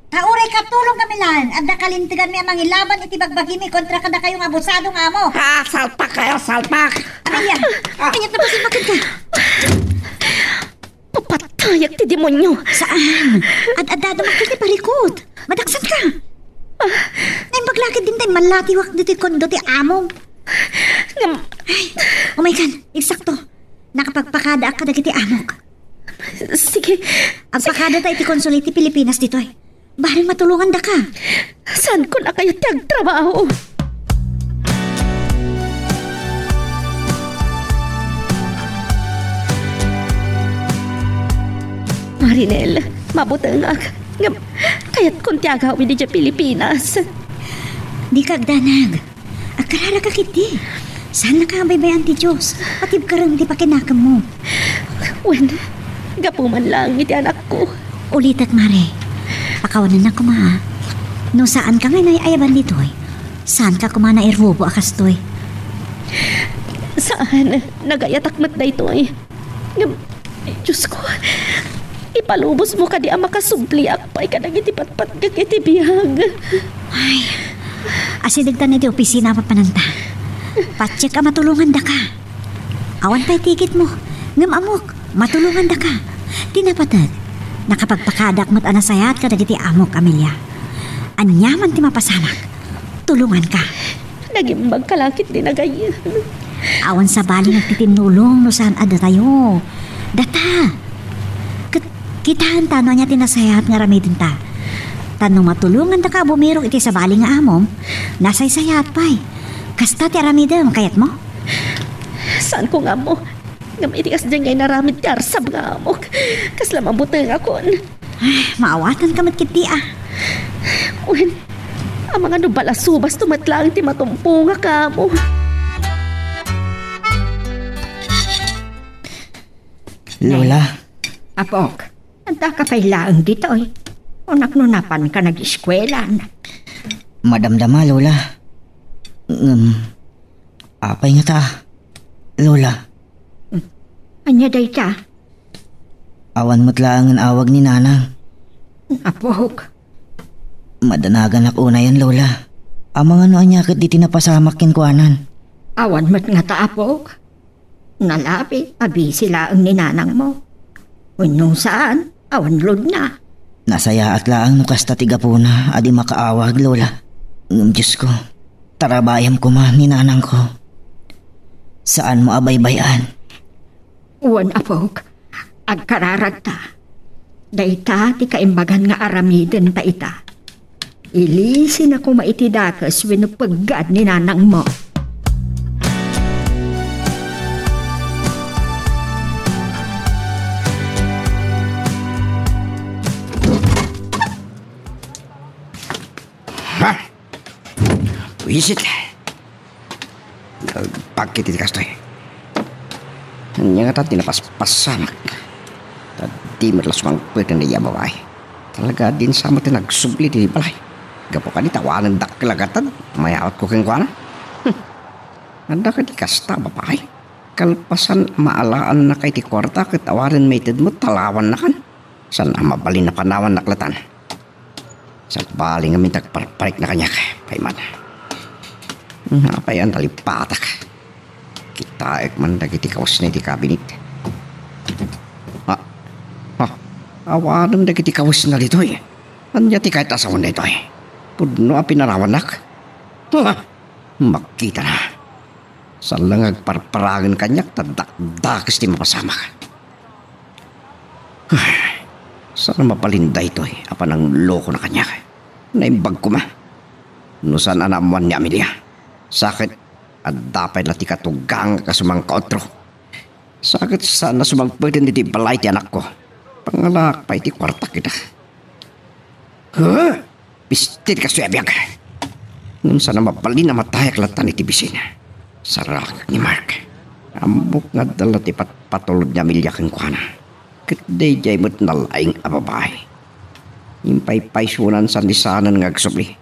Kauray katulong kami lan. At nakalintigan mi ang mangilaban iti bagbagi mi kontra kada kayong abusadong amo. Salpak kayo, salpak. Amelia, kanyat na pasimakid ka. Papatayak ti demonyo. Saan? Ad-adado makil ti parikot. Madaksan ka. Ngayon baglakid din tayo malatiwak dito kondo ti among. Oh my God, eksakto. Nakapagpakada ka dagiti amok. Sige. Ang pakada tayo ti Consulate Pilipinas dito eh. Baring matulungan da ka. Saan ko na kayo tiyagtrabaho? Marinel, mabutangak. Kaya't kung tiyagawin di dya Pilipinas. Di kagdanag. Akarara ka kiti. Saan nakabaybayan ti Diyos? Patib ka rin di pakinakam mo. Wen, gapuman lang iti anak ko. Ulitat, Mare. Pakawanan na kuma. No saan ka ngayon ay ayaban ditoy? Saan ka kuma na irwobo akastoy? Saan? Nagayatakmat na ito ay. Diyos ko, ipalubos mo ka di ang makasubli akpay ka nang itipatpat ka kitibiyag. Ay, asidagtan na di opisina papananta. Patsik ka matulungan da ka. Awan pa'y ticket mo. Ngam amok, matulungan da ka. Tinapatad, nakapagpakadak mo't anasayat ka dagiti amok, Amelia. Anyaman ti mapasamak. Tulungan ka. Nagimbag kalakit din na ganyan. Awan sa bali nagtitinulong no saan ada tayo. Data. Kitahan tano niya tinasayat nga ramidin ta. Tanong matulungan da ka bumirong iti sa bali nga amom. Nasay sayat pa'y. Kasta ti aramidam kayat mo? Saan ko nga mo? Ngam itikas dyan ngay naramid ti arsab nga amok. Kaslam ang butang akon. Maawatan ka matkiti ah. Wen, ang mga nubalasubas tumatlang ti matumpo nga ka mo. Lola, Apok, anta ka pailaang dito eh. Unak nunapan ka nag-iskwelan. madamdama, Lola. Apay nga ta, Lola. Anya day ka? Awan mo't lang ang awag ni Nanang. Apok, Madanagan ak una yan, Lola. Ang mga noan niya kat di tinapasamakin kuanan. awan mo't nga ta, Apok. Nalabi, abi sila ang ninanang mo. Unong saan, awan lod na. Nasaya at laang nukas tatiga po na adi makaawag, Lola. Diyos ko, tarabayam ko man ni nanang ko. Saan mo abaybayan? Uwan apok, agkararagta. Dayta ti kaimbagan nga aramiden ta ita. Ilisin ako maitidakas winupagad ni nanang mo. Ha? Wisit. Bakit iti kastoy? Anya nga tati napaspasamak. Tadi merlasumang pwede na yabaway. Talaga din sa mo tinagsubli di balay. Gapo ka di tawanan dak kilagatan. Mayawat ko keng kuana. Anda ka di kasta babae. Kalpasan maalaan na kay ti kwarta katawarin may tid mo talawan na kan. San mabalin na panawan naklatan. Sa bali nga mintag parparik na kanyak. Payman. Napayan talipatak. Kita ekman dagiti kawas na iti kabinet. Awanan dagiti kawas na dito eh. Anya ti kahit asawan na ito eh. Pudno a pinarawanak. Makita na. Sa langag parparagin kanyak tadakdakas ti mapasamak. Sana mapalinda ito eh. Apa ng loko na kanyak. Naimbag ko ma. Nusan anamuan ni Amelia. Sakit at dapat lati katugang kasumang kaotro. Sakit sana sumang pwede niti balay ti anak ko. Pangalak pa iti kwarta kita. Pistit ka suyabiyag. Nung sana mapalin na matayak latan iti bisin. Sarak ni Mark. Ambok nga dala ti patulod niya milya kang kuhana. Kitday jay mo't nalaing ababay. Impay-pay sunan sa lisanan nga agsubli.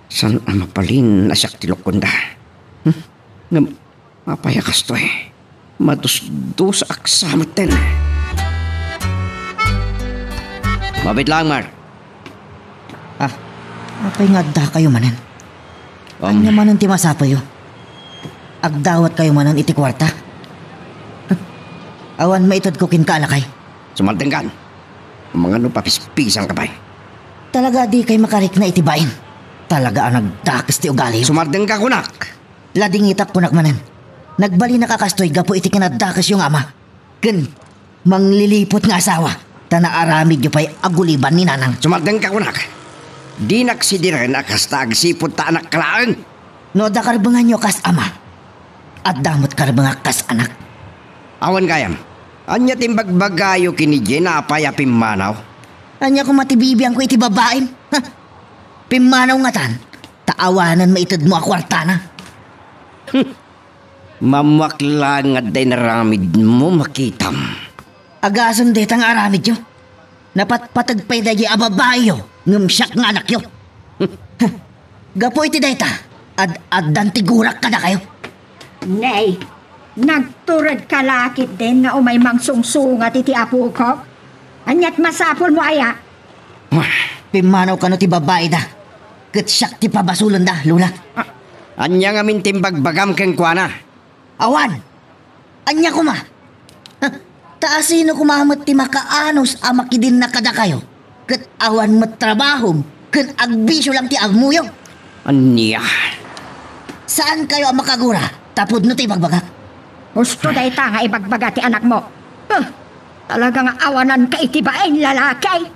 San mapalin na siyak tilokunda. Nga mapayakas to eh. Madus-dus aksamot din. Mabit lang, Mark. Apay nga agda kayo manan. Anya manan ti masapayo. Agdawat kayo manan iti kwarta. Awan maitod ko kinkaanakay. Sumalting kan. Mga no papispisang kabay. Talaga di kay makarik na itibain. Talaga ang nagdakas ti ugali. Sumalting ka kunak. Lading itak kunak manan. Nagbali na kakastoy gapo iti kinadakas yung ama. Ken, manglilipot nga asawa. Tanaaramid yu pa'y aguliban ni nanang. Sumalting ka kunak. Di naksidiran akasta agsipot ta anak kalaan. No da karbangan nyo kas ama. At damot karbanga kas anak. Awan kayam. Anya timbagbagayo kini Jen na apaya pimanaw. Anya ko matibibiyang ko iti babaen. Pimanaw nga tan. Taawanan maitid mo a kwartana. Mamakla nga day naramid mo makitam. Agason detang aramid yo. Napatpatagpay dahi a babae yo. Ngumsyak nga anak yo. Gapo iti dayta. Ad-addan tigurak ka na kayo. Nay, nagturad kalakit din nga umay mang sungsungat iti apo ko. Anyat masapol mo aya. Pimanaw ka no ti babae da. Katsyak ti pabasulon da, Lula. Anya nga mintimbagbagam keng kuana. Awan! Anya kuma! Taasino kumamat ti makaanos a makidin na kada kayo. Kat awan matrabahom. Kat agbisyo lang ti agmuyo. Anya? Saan kayo ang makagura? Tapod no ti bagbagak. Gusto day ta nga ibagbaga ti anak mo. Talaga nga awanan ka itibain lalaki.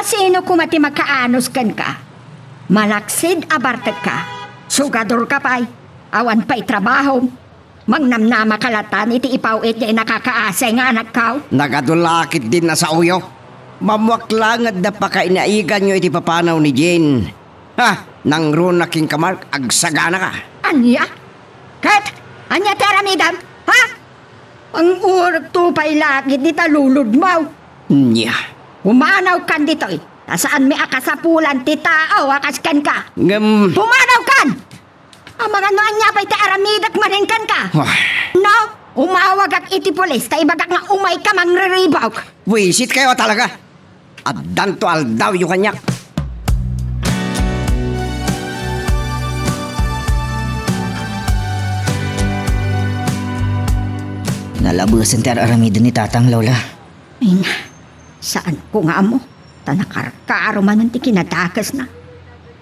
Sino kumati makaanos kan ka? Malaksid abartet ka. Sugador ka pa'y. Awan pa'y trabaho. Mangnamnama kalatan iti ipawit niya nakakaasay nga anak kao. Nagadulakit din na sa uyo. Mamwaklangad na pa ka inaigan nyo iti papanaw ni Jen. Nang runaking kamark, agsagana ka. Anya? Kat? Anya teramidam? Ha? Ang urag tupay lakit di talulod mo. Nya. Humanaw kan dito eh. Saan may akasapulan ti tao akas kan ka? Ngam. Humanaw kan! Ang mga noan niya pa'y taaramidak maringkan ka. No? Umawag ak iti polis ta ibagak nga umay ka mangriribaw. Wisit kayo talaga. At danto aldaw yung kanyak. Nalabusan ti aramidon ni tatang lola. Ay na, saan ko nga mo? Tanakarkaro man ti kinadakas na.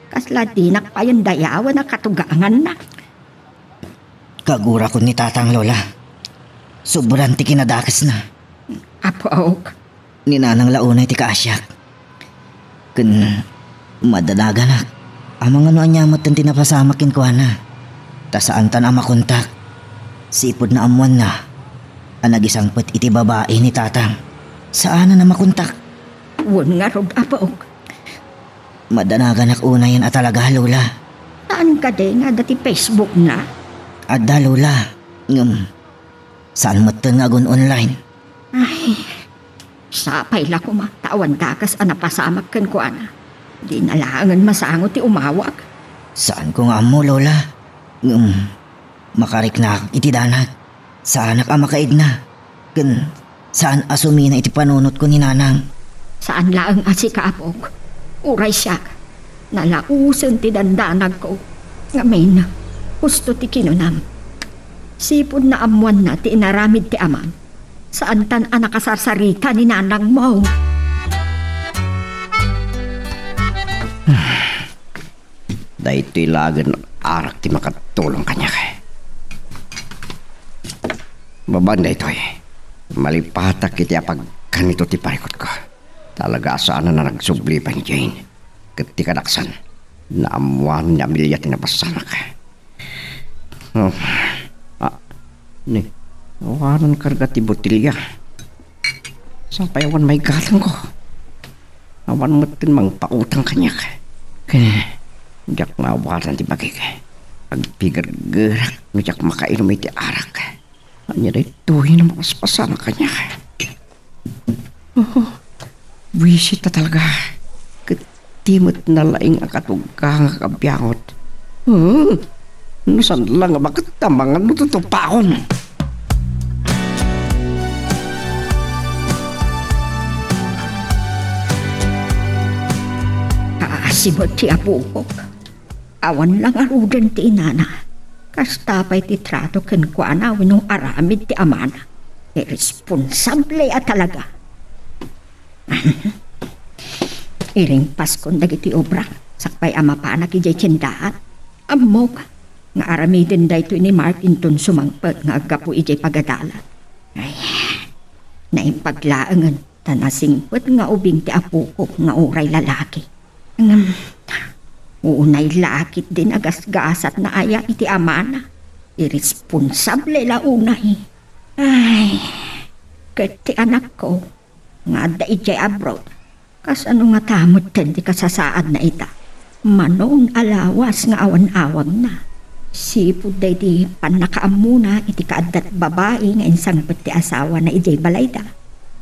Kasla dinak pa yung dayawa na katugangan na. Kagura ko ni tatang lola. Sobrang ti kinadakas na. Apo, Ninanang launay ti kaasyak. Kun madanaga amang ano anyamat ang tinapasamakin ko na. Ta saan tan ama kontak. Sipod na amuan na. Ang nagisangpot iti babae ni tatang. Saan na makontak? won nga rog apo. Madanaga una yan at talaga lola. Saan ka de nga dati Facebook na? Adda lola. Saan mo nga gun online? Ay, sapay la ko matawan dakas anapasamak kan ko ana. Di nalangan masangot ti umawag. Saan ko nga mo lola? Makariknak iti danag. Saan ang makaid na? Saan asumi na iti panunot ko ni nanang? Saan laang asika apok? Uray siya. Nalausan ti dandanag ko. Ngamin, gusto ti kinunam. Sipod na amuan na ti inaramid ti amam. Saan tan anakasarsarita ni nanang mo? Dahil ito'y lagan arak ti makatulong kanya kay. Babanda ito malipatak iti apag kanito ti parikot ko. Talaga saan na nagsubli pa ni Jane. Kat ti kadaksan na amuan niya milya tinapasamak. Ni, awanan karga ti botilya. Sampay awan may gatang ko. Awan matin mang pautang kanya kay. Kaya, diyak maawaran ti bagay kay. Pagpigar-garak, no diyak makainom iti arak. Anya day tuhin na makaspasama kanya kay. Wisit na talaga. Katimot na laing akatugka nga kabyangot. Nasan lang nga bakit tamangan mo tutupakon? Asimot ti apukok. Awan lang arudan ti inana. Kastapay ti trato ken kuana wenno aramid ti amana. Irresponsable at talaga. Iring paskon dagiti obra. Sakpay amapanak ijay tsindahan. Amok. Nga aramidin dayto ni Mark inton sumangpet nga agapo ijay pagadalan. Ay, naimpaglaangan tanasingpet nga ubing ti apukok nga uray lalaki. Unay lakit din agasgasat na aya iti amana. Irresponsable la unay. Ay, ket ti anak ko nga da ijay abroad. Kas ano nga tamot ten ti kasasaad na ita. Manong alawas nga awan-awang na. Sipod day di panakaamuna iti kaadat babae nga insang pati asawa na ijay balayda.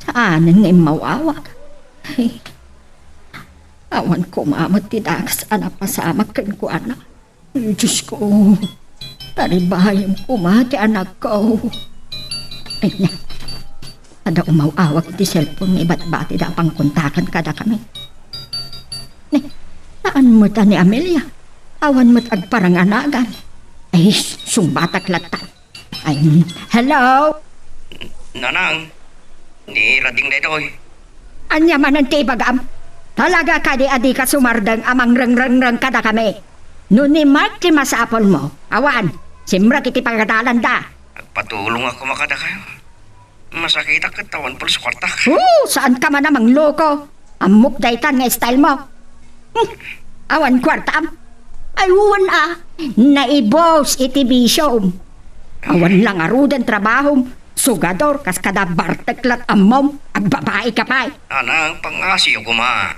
Saan nga mawawag? Ay, awan ko mamot ti dakas anapasamak kan ko anak. Ay, Diyos ko. Taribayang ko ti anak ko. Ay na. Ada umawawag iti cellphone nga iba't bati da pang kontakan kada kami. Ne, saan mo ta ni Amelia? Awan mo't agparanganagan. Ay, sumbatak lata. Ay, hello? Nanang, ni rading na ito Anya man ang tibagam? Talaga ka di adi ka sumardang amang rang kada kami. No ni Mark ti masapol mo. Awan, simra kiti pagkadalan da. Nagpatulong ako makada kayo. Masakit ang katawan po sa kwarta. Saan ka man namang loko? Amok daytan nga style mo. Awan kwartam. Ay, uwan naibos iti bisyom. Awan lang arudan trabahom. Sugador kas kada barteklat amom. Agbabae ka pa. Anang pangasiyo ko ma.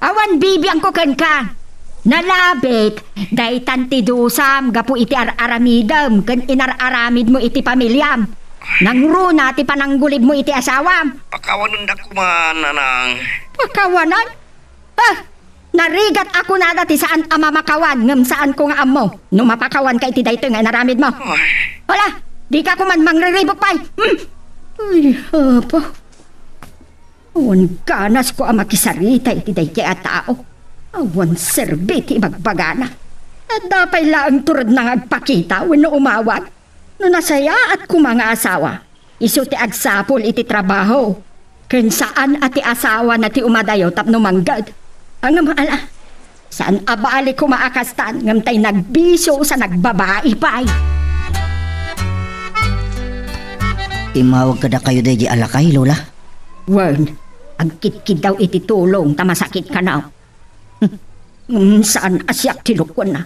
Awan bibiyang ko kan ka. Nalabit. Daytan ti dusam. Gapu iti aramidam. Kan inararamid mo iti pamilyam. Nangruna ti pananggulib mo iti asawam. Pakawanan na kuman, nanang. Pakawanan? Narigat ako na dati saan ama makawan. Ngam saan ko nga amo. Nung mapakawan ka iti dayto nga naramid mo. Wala, di ka kuman mangriribok pa'y. Ay, apa. Awan ganas ko ang makisarita iti dayto at tao. Awan serbi ti ibagbagana. At dapay laang turad na agpakita when umawag. No nasaya at kumanga asawa. Isu ti agsapol iti trabaho. Ken saan ati asawa na ti umadayo tapno manggad. Ang maala, saan abali ko maakastan ngam tay nagbiso sa nagbabae pa'y. Imawag kada kayo dahi alakay, Lola. Wen, agkit-kit daw iti tulong tamasakit ka na. Saan asyak tilukon na.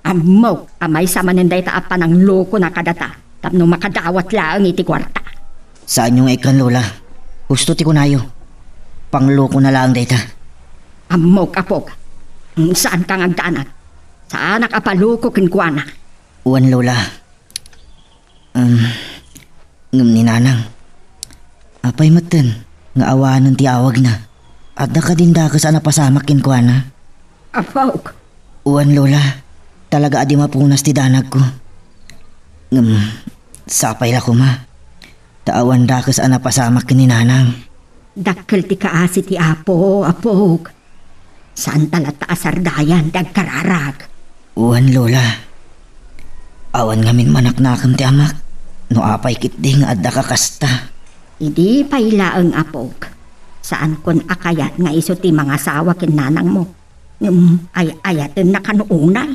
Amok, amay sa maninday taapan ng loko na kadata. Tapno makadawat lang iti kwarta. Saan yung ikan, Lola? Gusto ti kunayo. Pangloko na lang data. Amok apok. Saan kang agdanat? Saan nakapaloko kinkwana? Uwan, Lola. Ngam ni Nanang. Apay matan, nga awanan ti awag na. At nakadinda ka sana pasamak kinkwana. Apok. Uwan, Lola. Talaga adi mapunas ti danag ko. Sapay la ko, ma. Taawan da kas ana pasamak ni Nanang. Dakkel ti kaasi ti apo, apok. Saan talata asardayan, dagkararag. Uwan, Lola. Awan ngamin manak-nakam ti amak. No apay kitding adda kakasta. Idi pailaeng apok. Saan kon akayat nga iso ti mga asawa kin nanang mo. Ayaten na kanuunay.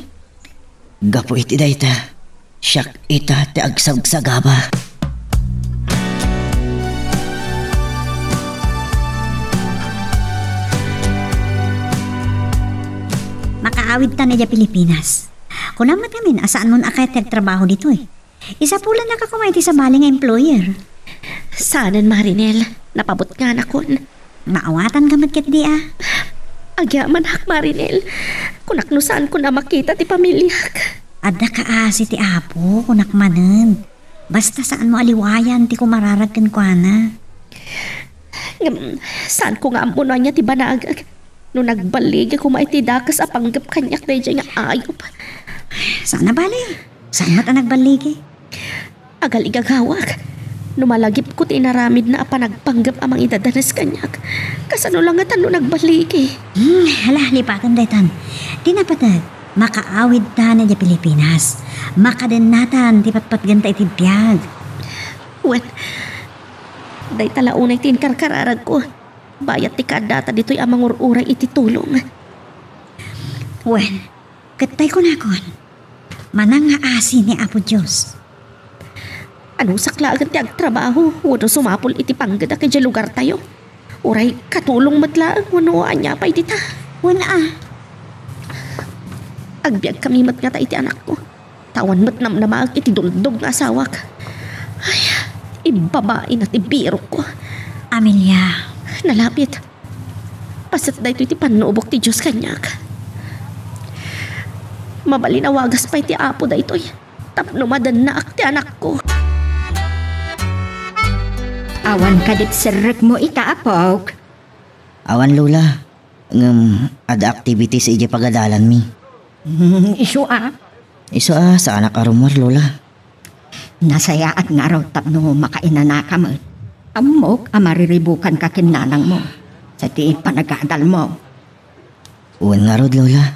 Gapo iti dayta. Siyak ita ti agsagsagaba. Makaawid ta na dya Pilipinas. Kunamat kami, asaan mo akayat nagtrabaho dito eh. Isa pula nakakumayti sa bali nga employer. Sanan, Marinel. Napabot nga na kon. Maawatan ka matkit di ah. Agyaman hak, Marinel. Kunaknusan ko na makita ti pamilyak. Adda ka asi ti apo, kunakmanen. Basta saan mo aliwayan ti kumararagkan kwa na. Saan ko nga ampuno niya ti banagag. No nagbalig ako maiti dakas apanggap kanyak na dyan nga ayop. Sana bali? Saan mo ta nagbaligi? Agal igagawak. Numalagip ko tinaramid na apanagpanggap amang idadanas kanyak. Kasano lang nga no nagbaligi. Hala, lipatan daytan. Tinapatag, makaawid ta na dya Pilipinas. Makadenatan, ti patpatgan ta iti biyag. Wen, day talaunay tinkarkararag ko. Bayat ti kadata dito'y amang ururay iti tulong. Wen, katay ko na kon. Manang nga asin ni Apo Diyos. Anong saklaagan ti agtrabaho? Wano sumapol iti panggada kay dya lugar tayo? Uray, katulong matlaang wano anya pa iti ta. Wala ah. Agbyag kami mat nga ta iti anak ko. Tawan mat namnamaag iti duldog nga asawak. Ay, ibabain at ibiro ko. Amelia. Nalapit. Pasat da ito iti panuubok ti Diyos kanyak. Mabalinawagas pa iti apo da ito'y. Tapno madanak ti anak ko. Awan kadit serek mo ita apok. Awan, Lola. Ada activities ija pagadalan mi. Isu ah. Iso sa anak arumor, Lola. Nasaya at nga raw tapno makainanaka mo. Amok amariribukan ka kinanang mo. Sa ti panagadal mo. Uwan nga rod, Lola.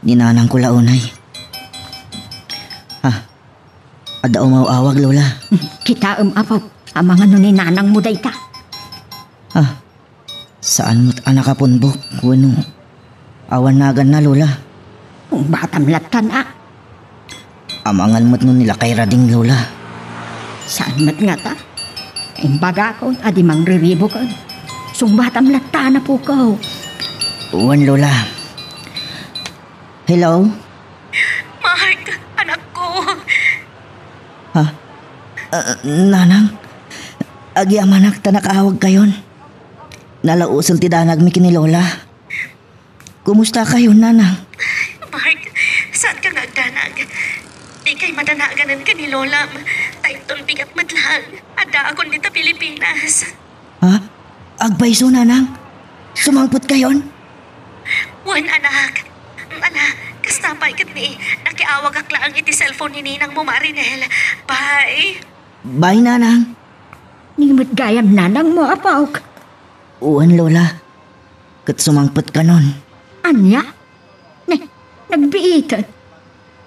Ninanang ko launay. Ada umawawag, Lola. Kita apok. Ang mga nuninanang mo day ka. Saan mo't anak kapunbok? Wano? Awan nagan na, Lola. Kung batam latan ah. Amangan mo't nun nila kay Rading, Lola. Saan mat nga ta? Imbaga ko, adi mangriribo ka. Sumbatam latan na po ko. Uwan, Lola. Hello? Mark, anak ko. Nanang? Agi amanak ta nakaawag kayon. Nalausan ti danag mi kini Lola. Kumusta kayo, Nanang? Mark, saan ka nagdanag? Di kay madanaganan ka ni Lola. Tayton bigat madlang. Ada akong dita Pilipinas. Agbayso, Nanang? Sumangpot kayon? Wan, anak. Anak, kastapay kat ni. Nakiawag akla ang iti cellphone ni Ninang mo, Marinel. Bye. Bye, Nanang. Nimut gayam nanang mo apok. Uwan, Lola. Kat sumangpot ka nun. Anya? Nagbiitan.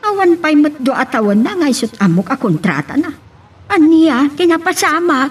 Awan pa'y matdo atawan na nga isot amok a kontrata na. Aniya, tinapasama.